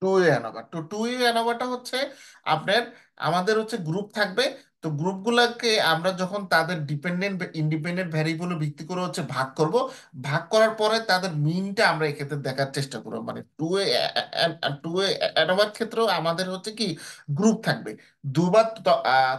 [SPEAKER 1] টু এ অ্যানোভা, টু এ অ্যানোভাটা হচ্ছে আপনার, আমাদের হচ্ছে গ্রুপ থাকবে। তো গ্রুপগুলোকে আমরা যখন তাদের ডিপেন্ডেন্ট ইন্ডিপেন্ডেন্ট ভ্যারিয়েবল ভিত্তি করে হচ্ছে ভাগ করব, ভাগ করার পরে তাদের মিনটা আমরা এক্ষেত্রে দেখার চেষ্টা করবো। মানে টু এ অ্যানোভার ক্ষেত্রেও আমাদের হচ্ছে কি গ্রুপ থাকবে, দুবার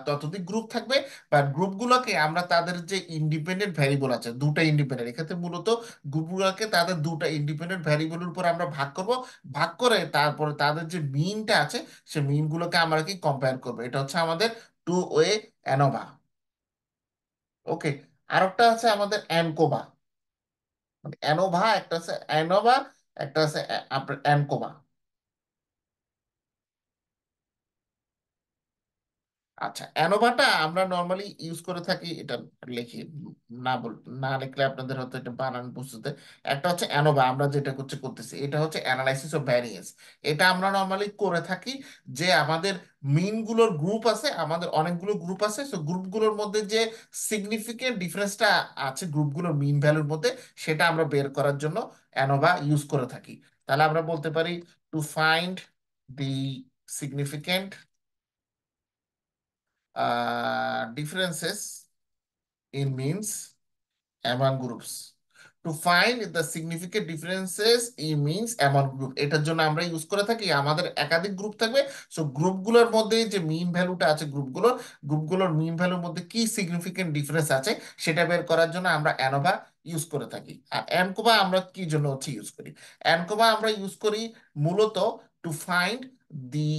[SPEAKER 1] ততোধিক গ্রুপ থাকবে। বা গ্রুপগুলোকে আমরা তাদের যে ইন্ডিপেন্ডেন্ট ভ্যারিয়েবল আছে, দুটা ইন্ডিপেন্ডেন্ট, এক্ষেত্রে মূলত গ্রুপগুলোকে তাদের দুটা ইন্ডিপেন্ডেন্ট ভ্যারিয়েবলের উপর আমরা ভাগ করব। ভাগ করে তারপরে তাদের যে মিনটা আছে, সে মিনগুলোকে আমরা কি কম্পেয়ার করবো। এটা হচ্ছে আমাদের টু ওয়ে অ্যানোভা। ওকে। আরেকটা আছে আমাদের অ্যানকোভা। মানে অ্যানোভা একটা আছে, অ্যানোভা একটা আছে, আপনার অ্যানকোভা। আচ্ছা, অ্যানোভাটা আমরা নর্মালি ইউজ করে থাকি, এটা লিখি, না বল, না লিখলে আপনাদের হয়তো এটা বানান বুঝতে। একটা হচ্ছে অ্যানোভা, আমরা যেটা করতেছি এটা হচ্ছে অ্যানালাইসিস অফ ভ্যারিয়েন্স। এটা আমরা নর্মালি করে থাকি যে আমাদের মিনগুলোর গ্রুপ আছে, আমাদের অনেকগুলো গ্রুপ আছে, সো গ্রুপগুলোর মধ্যে যে সিগনিফিকেন্ট ডিফারেন্সটা আছে গ্রুপগুলোর মিন ভ্যালুর মধ্যে, সেটা আমরা বের করার জন্য অ্যানোভা ইউজ করে থাকি। তাহলে আমরা বলতে পারি to find the significant differences in means among groups. To find the significant differences in means among group, এটার জন্য আমরা ইউজ করে থাকি, আমাদের একাধিক গ্রুপ থাকবে। সো গ্রুপগুলোর মধ্যে যে মিন ভ্যালুটা আছে গ্রুপগুলোর মিন ভ্যালুর মধ্যে কি সিগনিফিকেন্ট ডিফারেন্স আছে সেটা বের করার জন্য আমরা অ্যানোভা ইউজ করে থাকি। আর অ্যানকোভা আমরা কি জন্য হচ্ছে ইউজ করি? অ্যানকোভা আমরা ইউজ করি মূলত to find the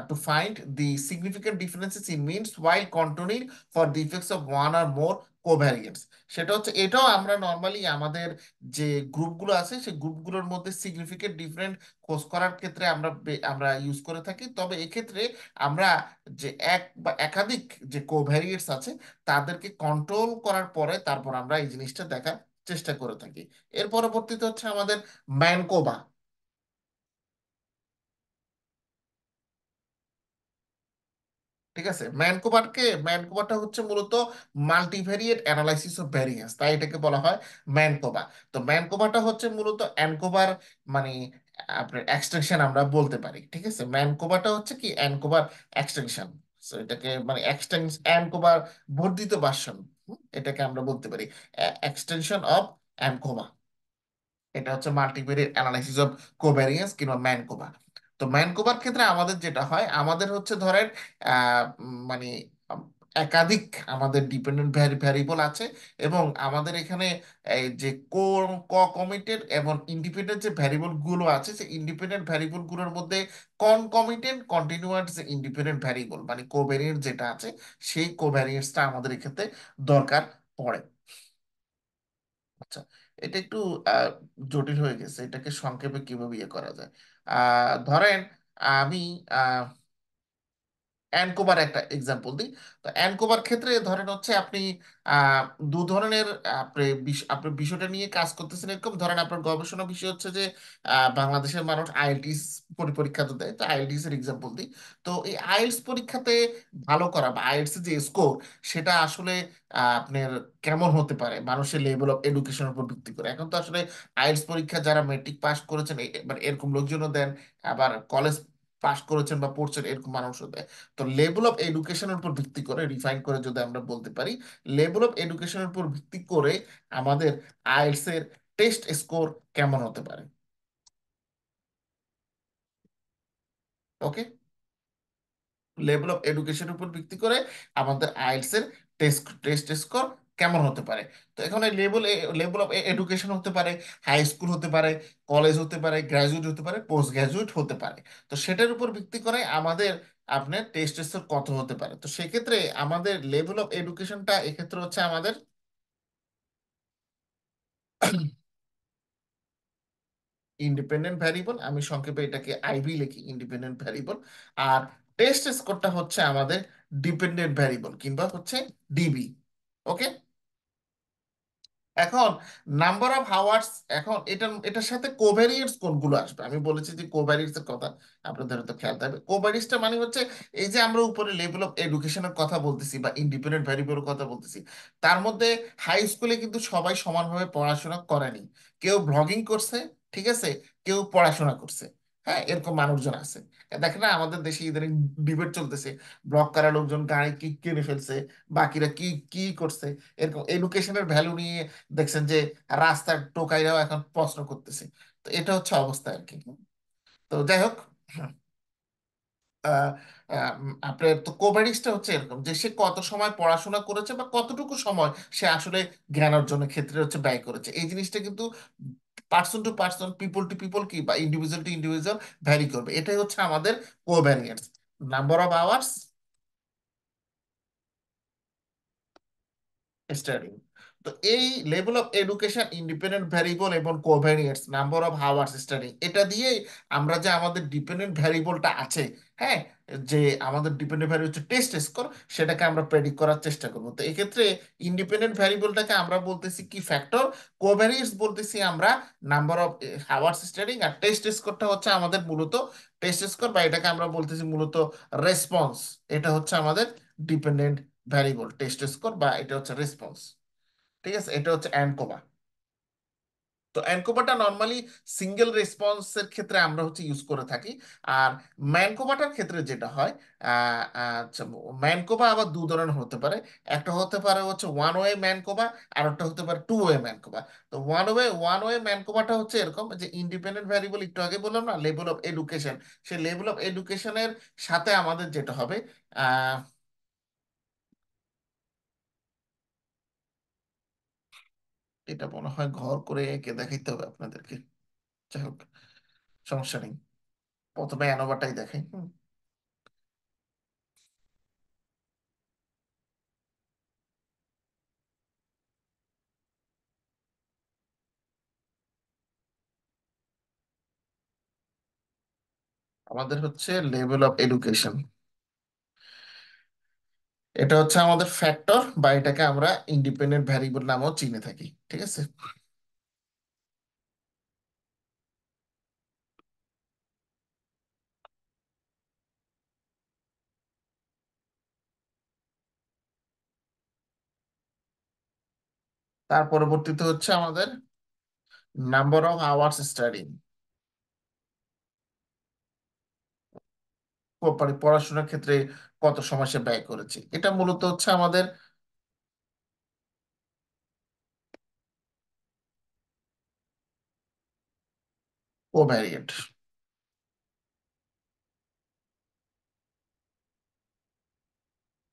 [SPEAKER 1] to find the significant differences in means while contouring for the effects of one or more covariance। সেটা হচ্ছে, এটাও আমরা নর্মালি আমাদের যে গ্রুপগুলো আছে সেই গ্রুপগুলোর মধ্যে সিগনিফিকেন্ট ডিফারেন্ট খোঁজ করার ক্ষেত্রে আমরা ইউজ করে থাকি। তবে এক্ষেত্রে আমরা যে এক বা একাধিক যে কোভ্যারিয়েটস আছে তাদেরকে কন্ট্রোল করার পরে তারপর আমরা এই জিনিসটা দেখার চেষ্টা করে থাকি। এর পরবর্তীতে হচ্ছে আমাদের ম্যানকোবা। ঠিক আছে, ম্যানকোবাটা হচ্ছে মূলত মাল্টিভেরিয়েট অ্যানালাইসিস অফ ভ্যারিয়েন্স, তাই এটাকে বলা হয় ম্যানকোবা। তো ম্যানকোবাটা হচ্ছে মূলত অ্যানকোবার, মানে আপনার এক্সটেনশন আমরা বলতে পারি। ঠিক আছে, ম্যানকোবাটা হচ্ছে কি অ্যানকোবার এক্সটেনশন। সো এটাকে মানে অ্যানকোবার বর্ধিত ভার্সন, এটাকে আমরা বলতে পারি এক্সটেনশন অফ অ্যানকোবা। এটা হচ্ছে মাল্টিভেরিয়েট অ্যানালাইসিস অফ কোভ্যারিয়েন্স কিংবা ম্যানকোভা। তো ম্যানকোভার ক্ষেত্রে আমাদের যেটা হয়, আমাদের হচ্ছে ধরেন মানে উম, একাধিক আমাদের ডিপেন্ডেন্ট ভ্যারিয়েবল আছে, এবং আমাদের এখানে এই যে কমিটেড এবং ইন্ডিপেন্ডেন্ট যে ভ্যারিয়েবল গুলো আছে, সেই ইন্ডিপেন্ডেন্ট ভ্যারিয়েবল গুলোর মধ্যে কনকমিটেন্ট কন্টিনিউয়াস যে ইন্ডিপেন্ডেন্ট ভ্যারিয়েবল মানে কোভ্যারিয়েন্ট যেটা আছে, সেই কোভ্যারিয়েন্সটা আমাদের এক্ষেত্রে দরকার পড়ে। আচ্ছা, এটা একটু জটিল হয়ে গেছে, এটাকে সংক্ষেপে কিভাবে ইয়ে করা যায়। ধরেন আমি অ্যানকোবার একটা এক্সাম্পল দিই। তো অ্যানকোবার ক্ষেত্রে ধরেন হচ্ছে আপনি আহ, দু ধরনের আপনি বিষয়টা নিয়ে কাজ করতেছেন এরকম। ধরেন আপনার গবেষণা বিষয় হচ্ছে যে বাংলাদেশের মানুষ আইএলটিএস পরীক্ষা তো দেয়, তো আইএলটিএস এর এক্সাম্পল দিই। তো এই আইএলটিএস পরীক্ষাতে ভালো করা বা আইএলটিএস যে স্কোর, সেটা আসলে আপনার কেমন হতে পারে মানুষের লেভেল অফ এডুকেশনের উপর ভিত্তি করে। এখন তো আসলে আইএলটিএস পরীক্ষা যারা মেট্রিক পাস করেছেন মানে এরকম লোকজনও দেন, আবার কলেজ পাস করেছেন বা পড়ছেন এরকম মানুষও দেয়। তো লেভেল অফ এডুকেশনের উপর ভিত্তি করে, রিফাইন করে যদি আমরা বলতে পারি, লেভেল অফ এডুকেশনের উপর ভিত্তি করে আমাদের আইএলটিএস এর টেস্ট স্কোর কেমন হতে পারে। ওকে, লেভেল অফ এডুকেশনের উপর ভিত্তি করে আমাদের আইএলটিএস এর টেস্ট টেস্ট স্কোর কেমন হতে পারে। তো এখানে লেভেল অফ এডুকেশন হতে পারে হাই স্কুল হতে পারে, কলেজ হতে পারে, গ্রাজুয়েট হতে পারে, পোস্ট গ্রাজুয়েট হতে পারে। তো সেটার উপর ভিত্তি করে আমাদের আপনার টেস্ট স্কোর কত হতে পারে। তো সেক্ষেত্রে আমাদের লেভেল অফ এডুকেশনটা এক্ষেত্রে হচ্ছে আমাদের ইন্ডিপেন্ডেন্ট ভ্যারিয়েবল। আমি সংক্ষেপে এটাকে আইভি লিখি, ইন্ডিপেন্ডেন্ট ভ্যারিয়েবল। আর টেস্ট স্কোরটা হচ্ছে আমাদের ডিপেন্ডেন্ট ভ্যারিয়েবল কিংবা হচ্ছে ডিবি। ওকে, এখন নাম্বার অফ হাওয়ার্স, এখন এটার সাথে কোভ্যারিয়েন্স কোনগুলো আসবে। আমি বলেছি যে কোভ্যারিয়েন্স এর কথা আপনাদের তো খেয়াল থাকবে। কোভ্যারিয়েন্সটা মানে হচ্ছে এই যে আমরা উপরে লেভেল অফ এডুকেশনের কথা বলতেছি বা ইন্ডিপেন্ডেন্ট ভ্যারিয়েবলের কথা বলতেছি, তার মধ্যে হাই স্কুলে কিন্তু সবাই সমানভাবে পড়াশোনা করেনি। কেউ ব্লগিং করছে, ঠিক আছে, কেউ পড়াশোনা করছে। হ্যাঁ, এরকম মানুষজন আছে। দেখেন না আমাদের দেশে ইদানিং ডিবেট চলতেছে, ব্লগ করা লোকজন গাড়ি কি কিনে ফেলছে, বাকিরা কি কি করছে। এরকম এডুকেশনের ভ্যালু নিয়ে দেখছেন যে রাস্তার টোকাইরাও এখন প্রশ্ন করতেছে। তো এটা হচ্ছে অবস্থা আর কি। তো যাই হোক, আহ, আপনার তো কোভারিজটা হচ্ছে এরকম যে সে কত সময় পড়াশোনা করেছে বা কতটুকু সময় সে আসলে জ্ঞান অর্জনের ক্ষেত্রে হচ্ছে ব্যয় করেছে। এই জিনিসটা কিন্তু person to person, people to people কি বা ইন্ডিভিজুয়াল টু ইন্ডিভিজুয়াল ভ্যারি করবে। এটাই হচ্ছে আমাদের কোভ্যারিয়েন্স, নাম্বার অফ আওয়ার্স স্টাডিং। তো এই level of education, independent variable এবং কোভ্যারিয়েন্স, নাম্বার অফ হাওয়ার্স স্টাডিং, এটা দিয়েই আমরা যে আমাদের ডিপেন্ডেন্ট ভ্যারিয়েবলটা আছে, হ্যাঁ, যে আমাদের ডিপেন্ডেন্ট ভ্যারিয়েবল হচ্ছে টেস্ট স্কোর, সেটাকে আমরা প্রেডিক্ট করার চেষ্টা করবো। তো এক্ষেত্রে ইন্ডিপেন্ডেন্ট ভ্যারিয়েবলটাকে আমরা বলতেছি কি ফ্যাক্টর, কোভ্যারিয়েন্স বলতেছি আমরা নাম্বার অফ হাওয়ার্স স্টাডিং, আর টেস্ট স্কোরটা হচ্ছে আমাদের মূলত টেস্ট স্কোর বা এটাকে আমরা বলতেছি মূলত রেসপন্স। এটা হচ্ছে আমাদের ডিপেন্ডেন্ট ভ্যারিয়েবল টেস্ট স্কোর বা এটা হচ্ছে রেসপন্স। ঠিক আছে, এটা হচ্ছে অ্যানকোবা। তো অ্যানকোবাটা নর্মালি সিঙ্গেল রেসপন্সের ক্ষেত্রে আমরা হচ্ছে ইউজ করে থাকি। আর ম্যানকোবাটার ক্ষেত্রে যেটা হয়, আচ্ছা, ম্যানকোবা আবার দু ধরনের হতে পারে। একটা হতে পারে হচ্ছে ওয়ান ওয়ে ম্যানকোবা, আর একটা হতে পারে টু ওয়ে ম্যানকোবা। তো ওয়ান ওয়ে ম্যানকোবাটা হচ্ছে এরকম যে ইন্ডিপেন্ডেন্ট ভ্যারিয়েবল একটু আগে বললাম না, লেভেল অফ এডুকেশন, সেই লেভেল অফ এডুকেশনের সাথে আমাদের যেটা হবে, আহ, এটা মনে হয় ঘর করে এঁকে দেখাইতে হবে আপনাদেরকে। যাই হোক, সমস্যা নেই, প্রথমে অ্যানোভাটাই দেখাই। আমাদের হচ্ছে লেভেল অফ এডুকেশন, এটা হচ্ছে আমাদের ফ্যাক্টর বা এটাকে আমরা ইন্ডিপেন্ডেন্ট ভ্যারিয়েবল নামেও চিনে থাকি। ঠিক আছে, তার পরবর্তীতে হচ্ছে আমাদের নাম্বার অফ আওয়ার্স স্টাডি, পড়াশোনার ক্ষেত্রে কত সময় সে ব্যয় করেছে। এটা মূলত হচ্ছে আমাদের কোভ্যারিয়েন্ট।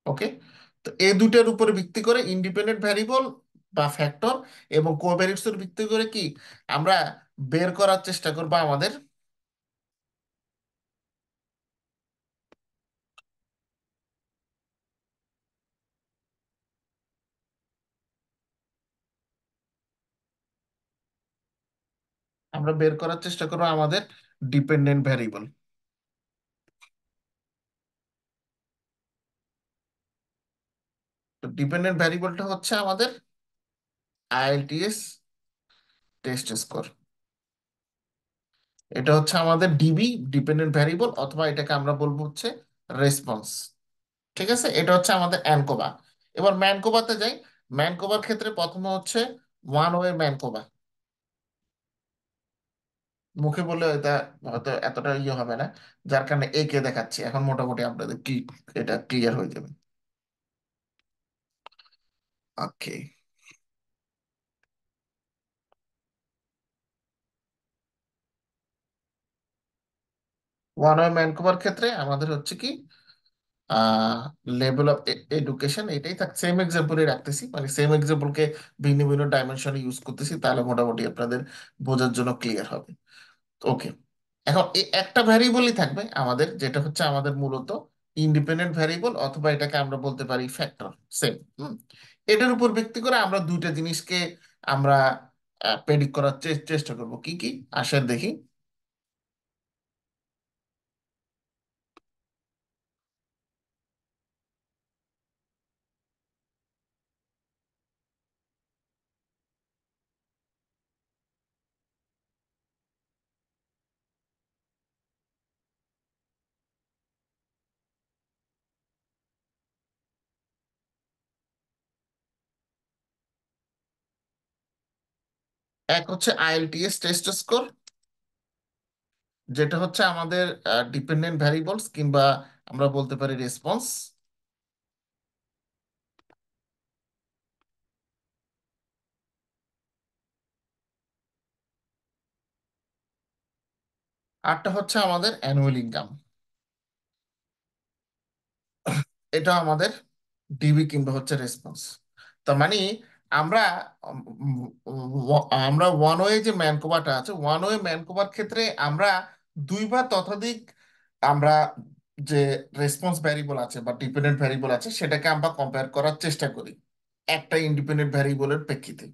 [SPEAKER 1] ওকে, তো এই দুটার উপরে ভিত্তি করে ইন্ডিপেন্ডেন্ট ভ্যারিয়েবল বা ফ্যাক্টর এবং কোভ্যারিয়েন্টস এর ভিত্তি করে কি আমরা বের করার চেষ্টা করবো আমাদের আমরা বের করার চেষ্টা করবো আমাদের ডিপেন্ডেন্ট ভ্যারিয়েবল। তো ডিপেন্ডেন্ট ভ্যারিয়েবলটা হচ্ছে আমাদের আইএলটিএস টেস্ট স্কোর। এটা হচ্ছে আমাদের ডিবি, ডিপেন্ডেন্ট ভ্যারিয়েবল, অথবা এটাকে আমরা বলবো হচ্ছে রেসপন্স। ঠিক আছে, এটা হচ্ছে আমাদের অ্যানকোভা। এবার ম্যানকোভাতে যাই। ম্যানকোভার ক্ষেত্রে প্রথমে হচ্ছে ওয়ান ওয়ে ম্যানকোভা। মুখে বললে এটা হয়তো এতটা ইয়ে হবে না, যার কারণে একে দেখাচ্ছি, এখন মোটামুটি আপনাদের কি এটা ক্লিয়ার হয়ে যাবে। ওকে। ওয়ান ওয়ে ম্যানকোভার ক্ষেত্রে আমাদের হচ্ছে কি লেভেল অফ এডুকেশন, এটাই থাক, সেম এক্সাম্পলই রাখতেছি, মানে সেম এক্সাম্পলকে ভিন্ন ভিন্ন ডাইমেনশনে ইউজ করতেছি, তাহলে মোটামুটি আপনাদের বোঝার জন্য ক্লিয়ার হবে। ওকে। এখন এই একটা ভ্যারিয়েবলই থাকবে আমাদের, যেটা হচ্ছে আমাদের মূলত ইন্ডিপেন্ডেন্ট ভ্যারিয়েবল, অথবা এটাকে আমরা বলতে পারি ফ্যাক্টর। সেম। এটার উপর ভিত্তি করে আমরা দুইটা জিনিসকে আমরা প্রেডিক্ট করার চেষ্টা করব। কি কি আসেন দেখি। এক হচ্ছে আইএলটিএস টেস্ট স্কোর, যেটা হচ্ছে আমাদের ডিপেন্ডেন্ট ভ্যারিয়েবলস, কিংবা আমরা বলতে পারি রেসপন্স। আরটা হচ্ছে আমাদের অ্যানুয়াল ইনকাম। এটা আমাদের ডিবি কিংবা হচ্ছে রেসপন্স। তার মানে আমরা আমরা ওয়ান ওয়ে যে ম্যানকোভাটা আছে, ওয়ান ওয়ে ম্যানকোভার ক্ষেত্রে আমরা দুই বা ততোধিক আমরা যে রেসপন্স ভ্যারিয়েবল আছে বা ডিপেন্ডেন্ট ভ্যারিয়েবল আছে সেটাকে আমরা কম্পেয়ার করার চেষ্টা করি একটা ইন্ডিপেন্ডেন্ট ভ্যারিয়েবলের প্রেক্ষিতে।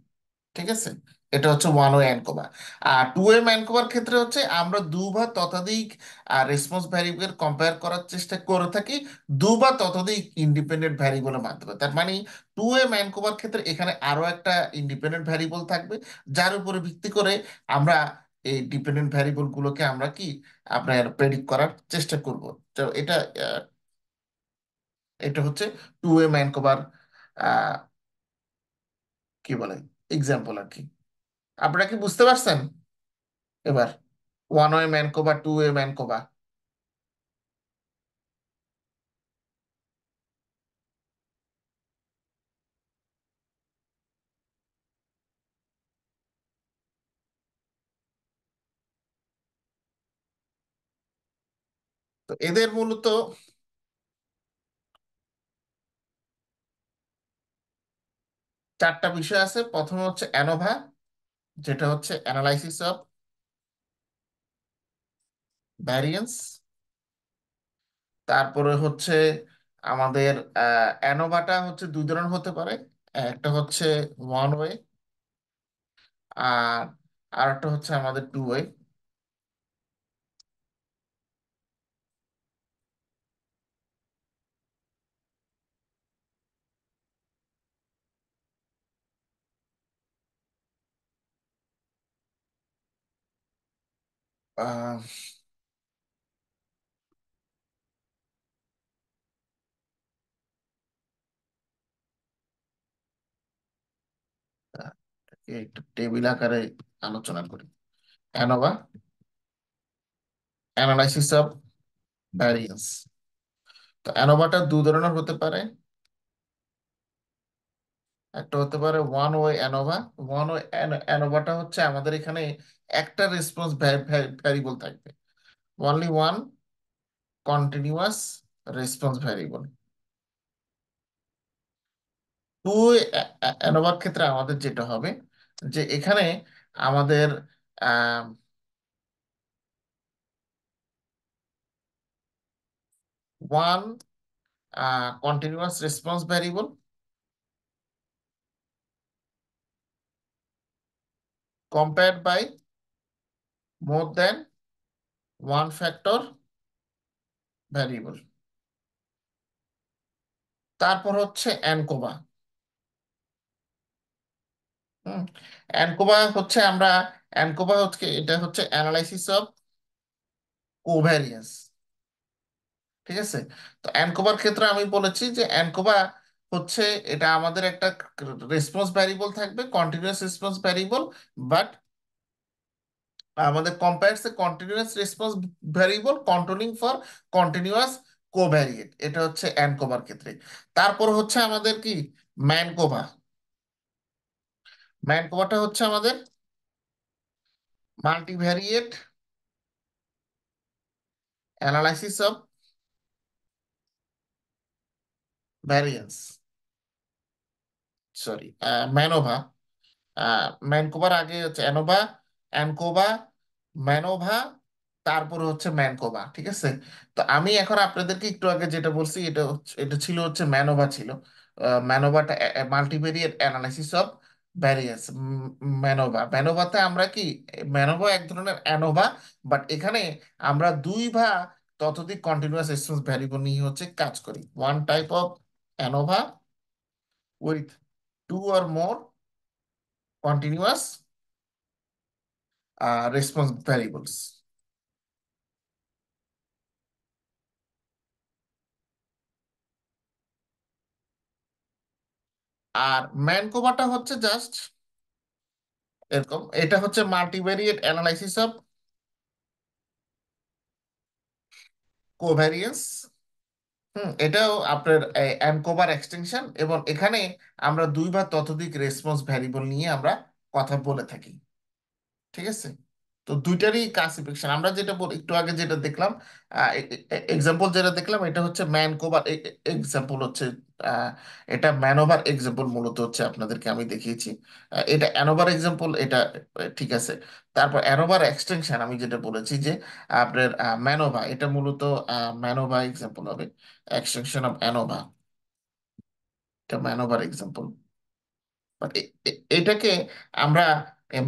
[SPEAKER 1] ঠিক আছে, এটা হচ্ছে ওয়ান ওয়ে ম্যানকোভা। আর টু ওয়ে ম্যানকোভার ক্ষেত্রে হচ্ছে আমরা দু বা ততোধিক রেসপন্স ভ্যারিয়েবল কম্পেয়ার করার চেষ্টা করে থাকি দু বা ততোধিক ইন্ডিপেন্ডেন্ট ভ্যারিয়েবলের মাধ্যমে। তার মানে টু ওয়ে ম্যানকোভার ক্ষেত্রে এখানে আরো একটা ইন্ডিপেন্ডেন্ট ভ্যারিয়েবল থাকবে, যার উপরে ভিত্তি করে আমরা এই ডিপেন্ডেন্ট ভ্যারিয়েবল গুলোকে আমরা কি আপনার প্রেডিক্ট করার চেষ্টা করব। তো এটা এটা হচ্ছে টু ওয়ে ম্যানকোভার কি বলে এক্সাম্পল আর কি। আপনারা কি বুঝতে পারছেন এবার? One way MANCOVA, two way MANCOVA. তো এদের মূলত চারটা বিষয় আছে। প্রথমে হচ্ছে অ্যানোভা, যেটা হচ্ছে অ্যানালাইসিস অফ ভ্যারিয়েন্স। তারপরে হচ্ছে আমাদের অ্যানোভাটা হচ্ছে দুই ধরনের হতে পারে। একটা হচ্ছে ওয়ান ওয়ে, আর আর একটা হচ্ছে আমাদের টু ওয়ে। একটু টেবিল আকারে আলোচনা করি। ANOVA, analysis of variance. তো অ্যানোভাটা দু ধরনের হতে পারে। একটা হতে পারে one way ANOVA. One way অ্যানোভাটা হচ্ছে আমাদের এখানে একটা রেসপন্স ভ্যারিয়েবল থাকবে, only one continuous response variable. Two অ্যানোভার ক্ষেত্রে আমাদের যেটা হবে যে এখানে আমাদের one continuous response variable compared by more than one factor variable. তারপর হচ্ছে অ্যানকোভা। হুম, অ্যানকোভা হচ্ছে আমরা, অ্যানকোভা হচ্ছে এটা হচ্ছে অ্যানালাইসিস অফ কোভ্যারিয়েন্স। ঠিক আছে। তো অ্যানকোভার ক্ষেত্রে আমি বলেছি যে অ্যানকোভা হচ্ছে, এটা আমাদের একটা রেসপন্স ভ্যারিয়েবল থাকবে, কন্টিনিউয়াস রেসপন্স ভ্যারিয়েবল, বাট আমাদের compares a continuous response variable controlling for continuous covariate, এটা হচ্ছে অ্যানকোভার ক্ষেত্রে। তারপর হচ্ছে আমাদের কি, ম্যানকোভা। ম্যানকোভাটা হচ্ছে আমাদের multivariate analysis of variance, sorry, MANOVA. ম্যানকোভার আগে হচ্ছে অ্যানোভা, অ্যানকোভা, ম্যানোভা, তারপরে হচ্ছে ম্যানকোভা। ঠিক আছে। তো আমি এখন আপনাদেরকে একটু আগে যেটা বলছি, এটা ছিল হচ্ছে ম্যানোভা ছিল। ম্যানোভাটা মাল্টিভেরিয়েট অ্যানালাইসিস অফ ভ্যারিয়েন্স। ম্যানোভাতে আমরা কি, ম্যানোভা এক ধরনের অ্যানোভা, বাট এখানে আমরা দুই বা ততোধিক কন্টিনিউয়াস রেসপন্স ভ্যারিয়েবল নিয়ে হচ্ছে কাজ করি। One type of ANOVA with two or more continuous response variables. আর ম্যানকোভাটা হচ্ছে জাস্ট এরকম, এটা হচ্ছে মাল্টিভেরিয়েট অ্যানালাইসিস অফ কোভ্যারিয়েন্স। এটাও আপনার অ্যানকোভার এক্সটেনশন, এবং এখানে আমরা দুই বা ততোধিক রেসপন্স ভ্যারিয়েবল নিয়ে আমরা কথা বলে থাকি। ঠিক আছে। তো দুইটারই ক্লাসিফিকেশন আমরা যেটা একটু আগে যেটা দেখলাম, এক্সাম্পল যেটা দেখলাম, এটা হচ্ছে ম্যানকোভার এক্সাম্পল হচ্ছে, আহ, এটা ম্যানোভার এক্সাম্পল মূলত হচ্ছে আপনাদেরকে আমি দেখিয়েছি। এটা অ্যানোভার এক্সাম্পল, এটা ঠিক আছে। তারপর অ্যানোভার এক্সটেনশন আমি যেটা বলেছি যে আপনার ম্যানোভা, এটা মূলত ম্যানোভা এক্সাম্পল হবে, এক্সটেনশন অফ অ্যানোভা, এটা ম্যানোভার এক্সাম্পল। বাট এটাকে আমরা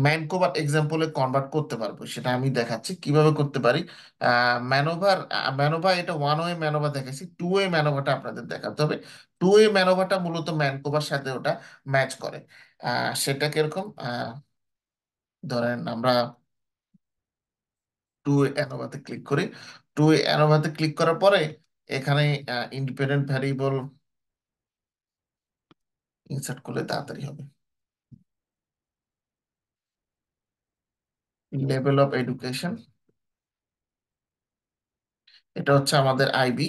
[SPEAKER 1] ম্যানকোভার এক্সাম্পলে কনভার্ট করতে পারবো, সেটা আমি দেখাচ্ছি কিভাবে করতে পারি। ম্যানোভার, ম্যানোভা এটা ওয়ান ওয়ে ম্যানোভা দেখাচ্ছি, টু ওয়ে ম্যানোভাটা আপনাদের দেখাতে হবে। টু ওয়ে ম্যানোভাটা মূলত ম্যানকোভার সাথে ওটা ম্যাচ করে। সেটা কিরকম, ধরেন আমরা টু ওয়ে অ্যানোভাতে ক্লিক করি। টু ওয়ে অ্যানোভাতে ক্লিক করার পরে এখানে ইন্ডিপেন্ডেন্ট ভ্যারিয়েবল ইনসার্ট করলে তাড়াতাড়ি হবে। লেভেল অফ এডুকেশন, এটা হচ্ছে আমাদের আইবি।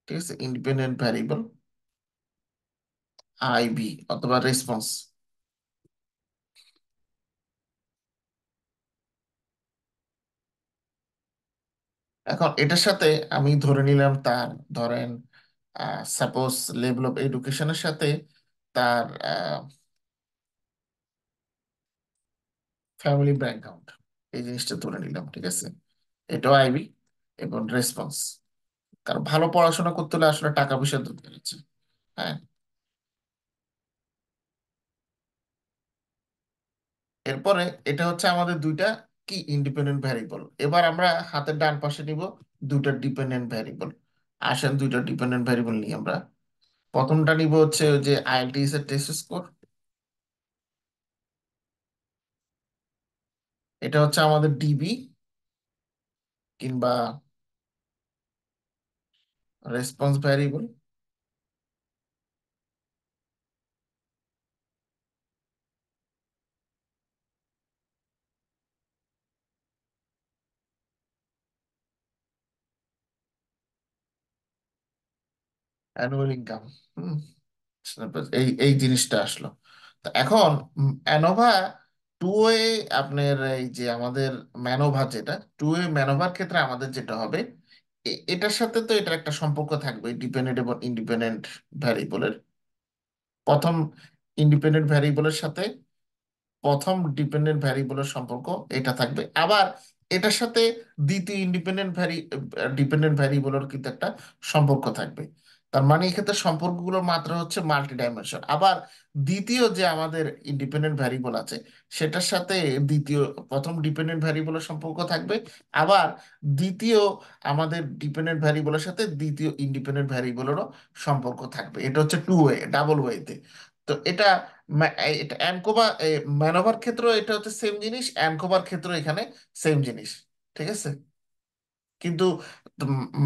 [SPEAKER 1] ঠিক আছে, ইন্ডিপেন্ডেন্ট ভ্যারিয়েবল আইবি অথবা রেসপন্স। এখন এটার সাথে আমি ধরে নিলাম তার, ধরেন সাপোজ লেভেল অফ এডুকেশনের সাথে তার ফ্যামিলি ব্যাকগ্রাউন্ড, এই জিনিসটা ধরে নিলাম। ঠিক আছে, এটাও আইবি এবং রেসপন্স, কারণ ভালো পড়াশোনা করতে হলে আসলে টাকা পয়সা দরকার আছে। হ্যাঁ। এরপরে এটা হচ্ছে আমাদের দুইটা কি ইন্ডিপেন্ডেন্ট ভ্যারিয়েবল। এবার আমরা হাতের ডান পাশে নিব দুইটা ডিপেন্ডেন্ট ভ্যারিয়েবল। আসেন দুইটা ডিপেন্ডেন্ট ভ্যারিয়েবল নিয়ে আমরা প্রথমটা নিব হচ্ছে ওই যে আইএলটিএস এর টেস্ট স্কোর। এটা হচ্ছে আমাদের ডিবি কিংবা রেসপন্স ভ্যারিয়েবল, অ্যানুয়াল ইনকাম। হুম, এই এই জিনিসটা আসলো। তো এখন অ্যানোভা টু এ, আপনার এই যে আমাদের ম্যানোভা, যেটা টু এ ম্যানোভার ক্ষেত্রে আমাদের যেটা হবে, এটার সাথে তো এটার একটা সম্পর্ক থাকবে ডিপেন্ডেন্ট এবং ইন্ডিপেন্ডেন্ট ভ্যারিয়েবলের। প্রথম ইন্ডিপেন্ডেন্ট ভ্যারিয়েবলের সাথে প্রথম ডিপেন্ডেন্ট ভ্যারিয়েবলের সম্পর্ক এটা থাকবে, আবার এটার সাথে দ্বিতীয় ডিপেন্ডেন্ট ভ্যারিয়েবলের কিন্তু একটা সম্পর্ক থাকবে। তার মানে এক্ষেত্রে সম্পর্কগুলোর মাত্রা হচ্ছে মাল্টি ডাইমেনশন। আবার দ্বিতীয় যে আমাদের ইন্ডিপেন্ডেন্ট ভ্যারিয়েবল আছে সেটার সাথে দ্বিতীয় প্রথম ডিপেন্ডেন্ট ভ্যারিয়েবলের সম্পর্ক থাকবে। আবার দ্বিতীয় আমাদের ডিপেন্ডেন্ট ভ্যারিয়েবলের সাথে দ্বিতীয় ইন্ডিপেন্ডেন্ট ভ্যারিয়েবলেরও সম্পর্ক থাকবে। এটা হচ্ছে টু ওয়ে, ডাবল ওয়েতে। তো এটা এটা অ্যানকোভা ম্যানোভার ক্ষেত্রেও এটা হচ্ছে সেম জিনিস, অ্যানকোভার ক্ষেত্রেও এখানে সেম জিনিস। ঠিক আছে? কিন্তু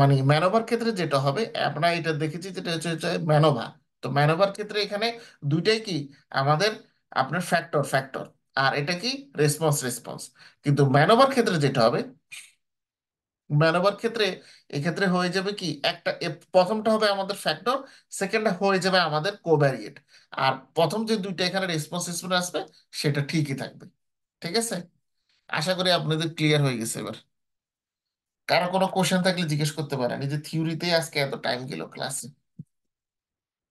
[SPEAKER 1] মানে ম্যানোভার ক্ষেত্রে যেটা হবে, আমরা এটা দেখেছি যেটা হচ্ছে হচ্ছে ম্যানোভা। তো ম্যানোভার ক্ষেত্রে এখানে দুইটাই কি আমাদের আপনার ফ্যাক্টর ফ্যাক্টর, আর এটা কি রেসপন্স রেসপন্স। কিন্তু ম্যানোভার ক্ষেত্রে যেটা হবে, ম্যানোভার ক্ষেত্রে এক্ষেত্রে হয়ে যাবে কি একটা প্রথমটা হবে আমাদের ফ্যাক্টর, সেকেন্ডটা হয়ে যাবে আমাদের কোভ্যারিয়েট। আর প্রথম যে দুইটা এখানে রেসপন্স রেসপন্স আসবে সেটা ঠিকই থাকবে। ঠিক আছে? আশা করি আপনাদের ক্লিয়ার হয়ে গেছে এবার। কারো কোনো কোশ্চেন থাকলে জিজ্ঞেস করতে পারেন। এই যে থিওরিতেই আজকে এত টাইম গেল ক্লাসে,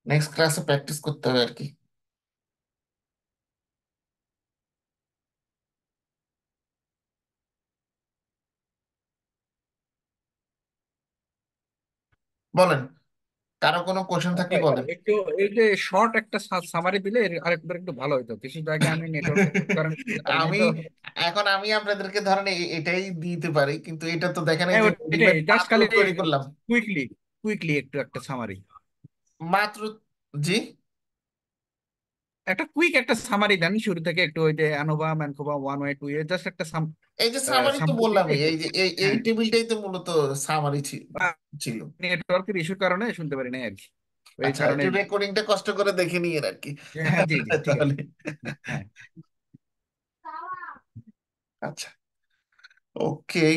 [SPEAKER 1] নেক্সট ক্লাসে প্র্যাকটিস করতে হবে আর কি। বলেন, কারো কোনো কোশ্চেন থাকলে
[SPEAKER 2] আচ্ছা,
[SPEAKER 1] বলেন।
[SPEAKER 2] একটু এই যে শর্ট একটা সামারি দিলে আরেকবার একটু ভালো হতো। কিছুটা আগে আমি নেটওয়ার্কের কারণে বুঝতে পারি নাই
[SPEAKER 1] আমি
[SPEAKER 2] তো।
[SPEAKER 1] এখন আমি আপনাদেরকে ধরেন এটাই দিতে পারি, কিন্তু এটা তো দেখেন এই
[SPEAKER 2] হ্যাঁ,
[SPEAKER 1] যে
[SPEAKER 2] এটাই
[SPEAKER 1] রেডিমেড
[SPEAKER 2] জাস্ট
[SPEAKER 1] মাত্র
[SPEAKER 2] খালি
[SPEAKER 1] তৈরি করলাম।
[SPEAKER 2] কুইকলি কুইকলি একটু একটা সামারি,
[SPEAKER 1] মাত্র, জি।
[SPEAKER 2] একটা কুইক একটা সামারি দেন শুরু থেকে, একটু ওই যে অ্যানোভা ম্যানকোভা 1 ওয়ে 2 এ জাস্ট একটা
[SPEAKER 1] এই যে সামারি তো
[SPEAKER 2] সামারি দিলে
[SPEAKER 1] বললামই,
[SPEAKER 2] একটু।
[SPEAKER 1] এই যে এই
[SPEAKER 2] হ্যাঁ,
[SPEAKER 1] টেবিলটাই তো মূলত সামারি ছিল।
[SPEAKER 2] নেটওয়ার্কের ইস্যুর কারণে শুনতে পারি নাই আর কি, এই
[SPEAKER 1] আচ্ছা,
[SPEAKER 2] কারণে।
[SPEAKER 1] একটু রেকর্ডিংটা কষ্ট করে দেখে নিয়ে আর কি।
[SPEAKER 2] হ্যাঁ, জি জি, ঠিক আছে।
[SPEAKER 1] তাহলে
[SPEAKER 2] হ্যাঁ।
[SPEAKER 1] আচ্ছা, ওকে।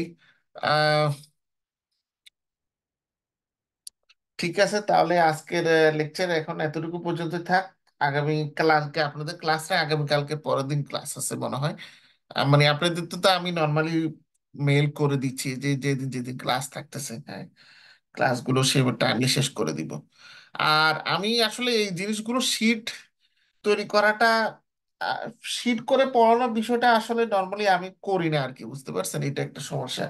[SPEAKER 1] ঠিক আছে, তাহলে আজকের লেকচার এখন এতটুকু পর্যন্ত থাক। আগামী কালকে আপনাদের ক্লাস নাই, আগামীকালকে পরের দিন ক্লাস আছে মনে হয়। মানে আপনাদের তো আমি নর্মালি মেল করে দিচ্ছি যে যেদিন যেদিন ক্লাস থাকতেছে, হ্যাঁ, ক্লাসগুলো সে টাইমলি শেষ করে দিব। আর আমি আসলে এই জিনিসগুলো শিট তৈরি করাটা, শিট করে পড়ানোর বিষয়টা আসলে নর্মালি আমি করি না আর কি, বুঝতে পারছেন? এটা একটা সমস্যা।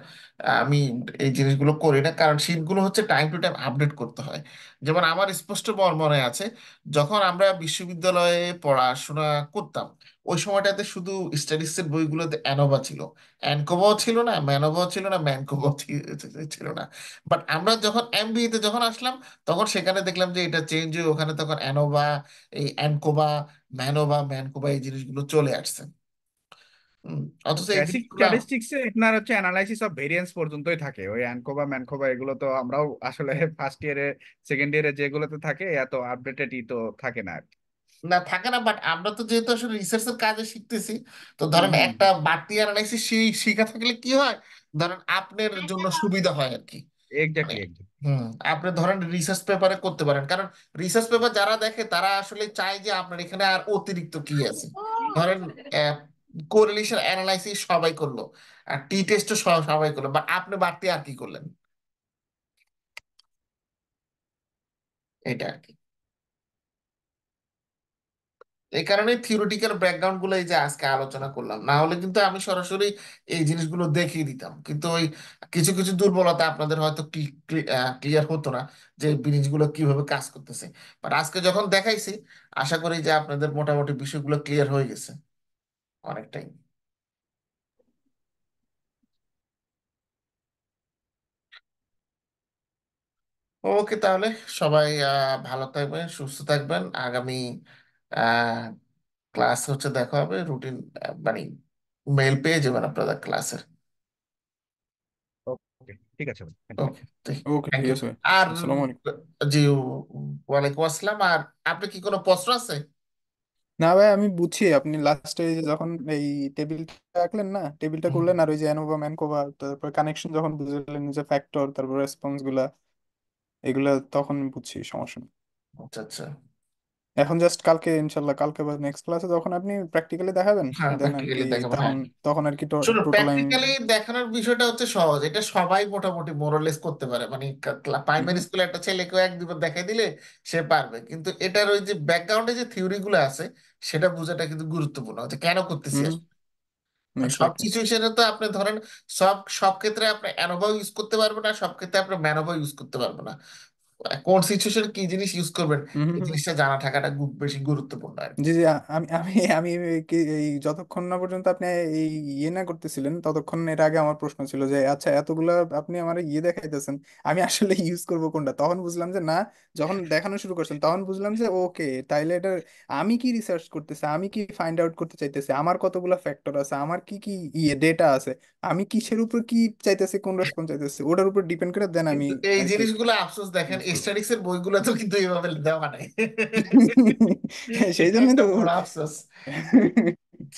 [SPEAKER 1] আমি এই জিনিসগুলো করি না, কারণ শিটগুলো হচ্ছে টাইম টু টাইম আপডেট করতে হয়। যেমন আমার স্পষ্ট মনে আছে, যখন আমরা বিশ্ববিদ্যালয়ে পড়াশোনা করতাম, ওই সময়টাতে শুধু স্ট্যাটিস্টিক্সের বইগুলোতে অ্যানোভা ছিল, অ্যানকোভাও ছিল না, ম্যানোভাও ছিল না, ম্যানকোভাও ছিল না। বাট আমরা যখন এমবিএ তে যখন আসলাম, তখন সেখানে দেখলাম যে এটা চেঞ্জ হয়ে ওখানে তখন অ্যানোভা, এই অ্যানকোভা, ম্যানোভা, ম্যানকোভা এই জিনিসগুলো চলে আসছে। হুম, অথচ এই
[SPEAKER 2] বেসিক
[SPEAKER 1] জিনিসগুলো
[SPEAKER 2] স্ট্যাটিস্টিক্সে আপনার হচ্ছে অ্যানালাইসিস অফ ভেরিয়েন্স পর্যন্তই থাকে, ওই অ্যানকোভা ম্যানকোভা এগুলো তো আমরাও আসলে ফার্স্ট ইয়ারে সেকেন্ড ইয়ারে যেগুলোতে থাকে এত আপডেটেডই তো থাকে না আর কি।
[SPEAKER 1] না থাকে না, বাট আমরা তো যেহেতু আসলে রিসার্চের কাজে শিখতেছি, তো
[SPEAKER 2] হুম
[SPEAKER 1] ধরেন
[SPEAKER 2] হুম
[SPEAKER 1] একটা বাড়তি অ্যানালাইসিস শিখা থাকলে কি হয়, ধরেন আপনার জন্য সুবিধা হয় আর কি। মানে
[SPEAKER 2] এক্স্যাক্টলি এক্স্যাক্টলি।
[SPEAKER 1] হুম, আপনি ধরেন রিসার্চ পেপারে করতে পারেন, কারণ রিসার্চ পেপার যারা দেখে তারা আসলে চায় যে আপনার এখানে আর অতিরিক্ত কি আছে। ধরেন কোরিলেশন অ্যানালাইসিস সবাই করলো, আর টি টেস্টও সবাই করলো, বাট আপনি বাড়তি আর কি করলেন, এটা আর কি। এই কারণে থিওরিটিক্যাল ব্যাকগ্রাউন্ড গুলো এই যে আজকে আলোচনা করলাম, না হলে কিন্তু আমি সরাসরি এই জিনিসগুলো দেখিয়ে দিতাম, কিন্তু ওই কিছু কিছু দুর্বলতা আপনাদের হয়তো ক্লিয়ার হতো না যে এই জিনিসগুলো কিভাবে কাজ করতেছে। বাট আজকে যখন দেখাইছি, আশা করি যে আপনাদের মোটামুটি বিষয়গুলো ক্লিয়ার হয়ে গেছে অনেকটাই। ওকে, তাহলে সবাই ভালো থাকবেন, সুস্থ থাকবেন। আগামী ক্লাস হচ্ছে দেখা হবে রুটিন, মানে মেল পেয়ে যাবেন আপনাদের ক্লাসের।
[SPEAKER 2] ওকে, ঠিক আছে ভাই, thank you.
[SPEAKER 1] Okay,
[SPEAKER 3] okay,
[SPEAKER 1] thank
[SPEAKER 3] ঠিক
[SPEAKER 1] ইউ।
[SPEAKER 3] আছে।
[SPEAKER 1] আর
[SPEAKER 3] আসসালামু আলাইকুম।
[SPEAKER 1] জি, ওয়ালাইকুম আসসালাম। আর আপনি কি কোনো প্রশ্ন আছে?
[SPEAKER 3] না ভাই, আমি বুঝছি আপনি লাস্টে যখন এই টেবিলটা রাখলেন না, টেবিলটা
[SPEAKER 1] হুম,
[SPEAKER 3] করলেন আর ওই যে অ্যানোভা ম্যানকোভা, তারপর কানেকশন যখন বুঝলেন যে ফ্যাক্টর, তারপর রেসপন্স গুলা, এগুলা তখন বুঝছি, সমস্যা নেই।
[SPEAKER 1] আচ্ছা আচ্ছা।
[SPEAKER 3] এখন জাস্ট কালকে ইনশাল্লাহ, কালকে বা নেক্সট ক্লাসে যখন আপনি প্রাকটিক্যালি দেখাবেন,
[SPEAKER 1] হ্যাঁ,
[SPEAKER 3] দেন আর কি
[SPEAKER 1] প্র্যাকটিক্যালি দেখাবো,
[SPEAKER 3] তখন,
[SPEAKER 1] হ্যাঁ।
[SPEAKER 3] তখন আর কি
[SPEAKER 1] শুনুন,
[SPEAKER 3] টোটাল আমি।
[SPEAKER 1] প্র্যাকটিক্যালি দেখানোর বিষয়টা হচ্ছে সহজ, এটা সবাই মোটামুটি মোরলেস করতে পারে। মানে প্রাইমারি
[SPEAKER 3] হুম
[SPEAKER 1] স্কুলে একটা ছেলেকেও এক দুবার দেখাই দিলে সে পারবে, কিন্তু এটার ওই যে ব্যাকগ্রাউন্ডে যে থিওরি গুলো আছে সেটা বোঝাটা কিন্তু গুরুত্বপূর্ণ, যে কেন করতেছি
[SPEAKER 3] হুম
[SPEAKER 1] আসলে। কারণ সব
[SPEAKER 3] এক্স্যাক্টলি।
[SPEAKER 1] সিচুয়েশনে তো আপনি ধরেন সব সব ক্ষেত্রে আপনি অ্যানোভা ইউজ করতে পারবেন না, সব ক্ষেত্রে আপনি ম্যানোভা ইউজ করতে পারবেন না। কোন সিচুয়েশনে কি জিনিস ইউজ করবেন,
[SPEAKER 3] হুম
[SPEAKER 1] এই
[SPEAKER 3] হুম।
[SPEAKER 1] জিনিসটা জানা থাকাটা খুব বেশি গুরুত্বপূর্ণ আর কি।
[SPEAKER 3] জি জি, আমি আমি আমি এই যতক্ষণ না পর্যন্ত আপনি এই ইয়ে না করতেছিলেন, ততক্ষণ এর আগে আমার প্রশ্ন ছিল যে আচ্ছা এতগুলা আপনি আমার ইয়ে দেখাইতেছেন, আমি আসলে ইউজ করব কোনটা, তখন বুঝলাম যে না, যখন দেখানো শুরু করছেন তখন বুঝলাম যে ওকে, তাইলে এটা আমি কি রিসার্চ করতেছি, আমি কি ফাইন্ড আউট করতে চাইতেছি, আমার কতগুলা ফ্যাক্টর আছে, আমার কি কি ইয়ে ডেটা আছে, আমি কিসের উপর কি চাইতেছি, কোন রেসপন্স চাইতেছি, ওটার উপর ডিপেন্ড করে দেন আমি
[SPEAKER 1] কিন্তু এই
[SPEAKER 3] আর কি
[SPEAKER 1] জিনিসগুলো আফসোস দেখেন
[SPEAKER 3] ইউজ করবো।
[SPEAKER 1] এস্টাডিক্স এর বইগুলো তো কিন্তু এইভাবে দেওয়া নাই।
[SPEAKER 3] সেই
[SPEAKER 1] এটা
[SPEAKER 3] জন্যই
[SPEAKER 1] একটা
[SPEAKER 3] তো
[SPEAKER 1] বড় আফসোস।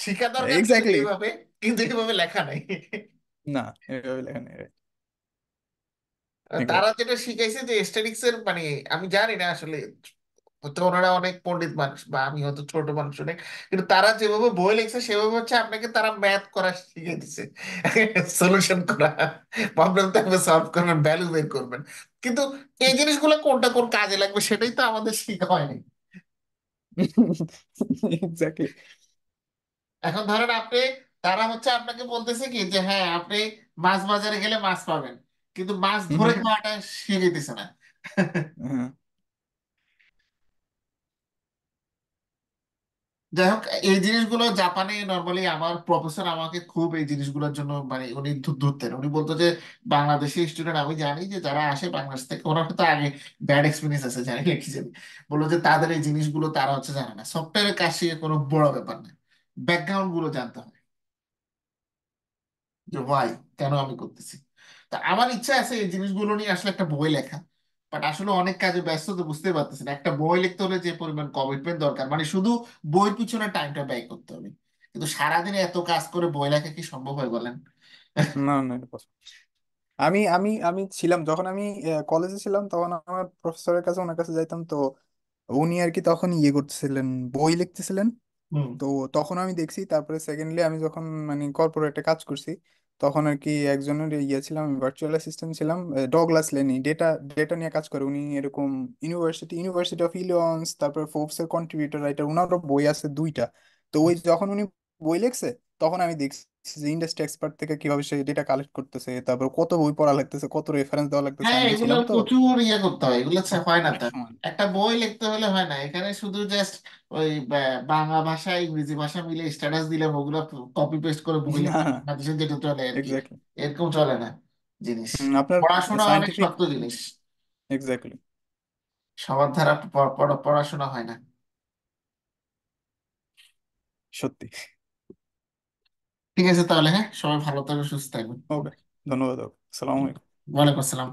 [SPEAKER 1] শিখা দরকার ছিল
[SPEAKER 3] এক্স্যাক্টলি।
[SPEAKER 1] এইভাবে, কিন্তু এইভাবে লেখা নাই।
[SPEAKER 3] না, এভাবে লেখা নেই।
[SPEAKER 1] তারা
[SPEAKER 3] এক্স্যাক্টলি।
[SPEAKER 1] যেটা শিখাইছে যে এস্টেটিক্স এর মানে, আমি জানি না আসলে, হয়তো ওনারা অনেক পণ্ডিত মানুষ বা আমি হয়তো ছোট মানুষ অনেক, কিন্তু তারা যেভাবে বই লিখছে সেভাবে হচ্ছে আপনাকে তারা ম্যাথ করা শিখিয়ে দিছে, সলিউশন করা, প্রবলেম থাকবে সলভ করবেন, ভ্যালু বের করবেন। কিন্তু এই জিনিসগুলো কোনটা কোন কাজে লাগবে সেটাই তো আমাদের শিখা হয়নি।
[SPEAKER 3] এক্স্যাক্টলি।
[SPEAKER 1] এখন ধরেন আপনি, তারা হচ্ছে আপনাকে বলতেছে কি যে হ্যাঁ আপনি মাছ বাজারে গেলে মাছ পাবেন, কিন্তু মাছ ধরে খাওয়াটা শিখাইতেছে না। যাই হোক, এই জিনিসগুলো জাপানে নর্মালি আমার প্রফেসর আমাকে খুব এই জিনিসগুলোর জন্য মানে উনি ধরতেন, উনি বলতো যে বাংলাদেশি স্টুডেন্ট, আমি জানি যে যারা আসে বাংলাদেশ থেকে ওনার হয়তো আগে ব্যাড এক্সপিরিয়েন্স আছে, জানি না কি জানি, বললো যে তাদের এই জিনিসগুলো তারা হচ্ছে জানে না, সফটওয়্যারের কাজ শিখে কোনো বড় ব্যাপার না, ব্যাকগ্রাউন্ড গুলো জানতে হয়, যে হোয়াই, কেন আমি করতেছি। তা আমার ইচ্ছা আছে এই জিনিসগুলো নিয়ে আসলে একটা বই লেখা, বাট আসলে অনেক কাজে ব্যস্ত তো বুঝতে পারতেছি না, একটা বই লিখতে হলে যে পরিমাণ কমিটমেন্ট দরকার, মানে শুধু বইয়ের পিছনে টাইমটা ব্যয় করতে হবে, কিন্তু সারাদিনে এত কাজ করে বই লেখা কি সম্ভব হয় বলেন?
[SPEAKER 3] না না, এটা possible। আমি ছিলাম যখন আমি কলেজে ছিলাম, তখন আমার প্রফেসরের কাছে, ওনার কাছে যাইতাম তো, উনি আর কি তখন ইয়ে করতেছিলেন, বই লিখতেছিলেন।
[SPEAKER 1] হুম।
[SPEAKER 3] তো তখন আমি দেখছি, তারপরে সেকেন্ডলি আমি যখন মানে কর্পোরেটে কাজ করছি, তখন আর কি একজনের ইয়ে ছিলাম, ভার্চুয়াল অ্যাসিস্ট্যান্ট ছিলাম, ডগলাস লেনি, ডেটা ডেটা নিয়ে কাজ করে উনি এরকম। ইউনিভার্সিটি অফ ইলিনয়েস, তারপরে ফোর্বস এর কন্ট্রিবিউটর রাইটার, উনারও বই আছে দুইটা। তো ওই যখন উনি বই লিখছে, তখন আমি দেখছি যে ইন্ডাস্ট্রি এক্সপার্ট থেকে কিভাবে সে ডেটা কালেক্ট করতেছে, তারপর কত বই পড়া লাগতেছে, কত রেফারেন্স দেওয়া লাগতেছে,
[SPEAKER 1] হ্যাঁ,
[SPEAKER 3] আমি
[SPEAKER 1] এগুলো
[SPEAKER 3] ছিলাম তো।
[SPEAKER 1] প্রচুর ইয়ে করতে হয়, এগুলো হয় না
[SPEAKER 3] অনেক
[SPEAKER 1] তা।
[SPEAKER 3] সময়।
[SPEAKER 1] একটা বই লিখতে হলে হয় না, এখানে শুধু জাস্ট ওই বাংলা ভাষা ইংরেজি ভাষা মিলে স্ট্যাটাস দিলাম, ওগুলো কপি পেস্ট করে বই
[SPEAKER 3] না
[SPEAKER 1] লেখা,
[SPEAKER 3] না,
[SPEAKER 1] বাংলাদেশে যেটা চলে আর কি,
[SPEAKER 3] এক্স্যাক্টলি।
[SPEAKER 1] এরকম চলে না জিনিস।
[SPEAKER 3] আপনার
[SPEAKER 1] পড়াশোনা অনেক
[SPEAKER 3] সাইন্টিফিক,
[SPEAKER 1] শক্ত জিনিস,
[SPEAKER 3] এক্স্যাক্টলি।
[SPEAKER 1] সবার দ্বারা পড়াশোনা হয় না।
[SPEAKER 3] সত্যি।
[SPEAKER 1] ঠিক আছে তাহলে, হ্যাঁ সবাই ভালো থাকবে, সুস্থ থাকবেন।
[SPEAKER 3] ওকে, ধন্যবাদ। আসসালামু আলাইকুম।
[SPEAKER 1] ওয়ালাইকুম আসসালাম।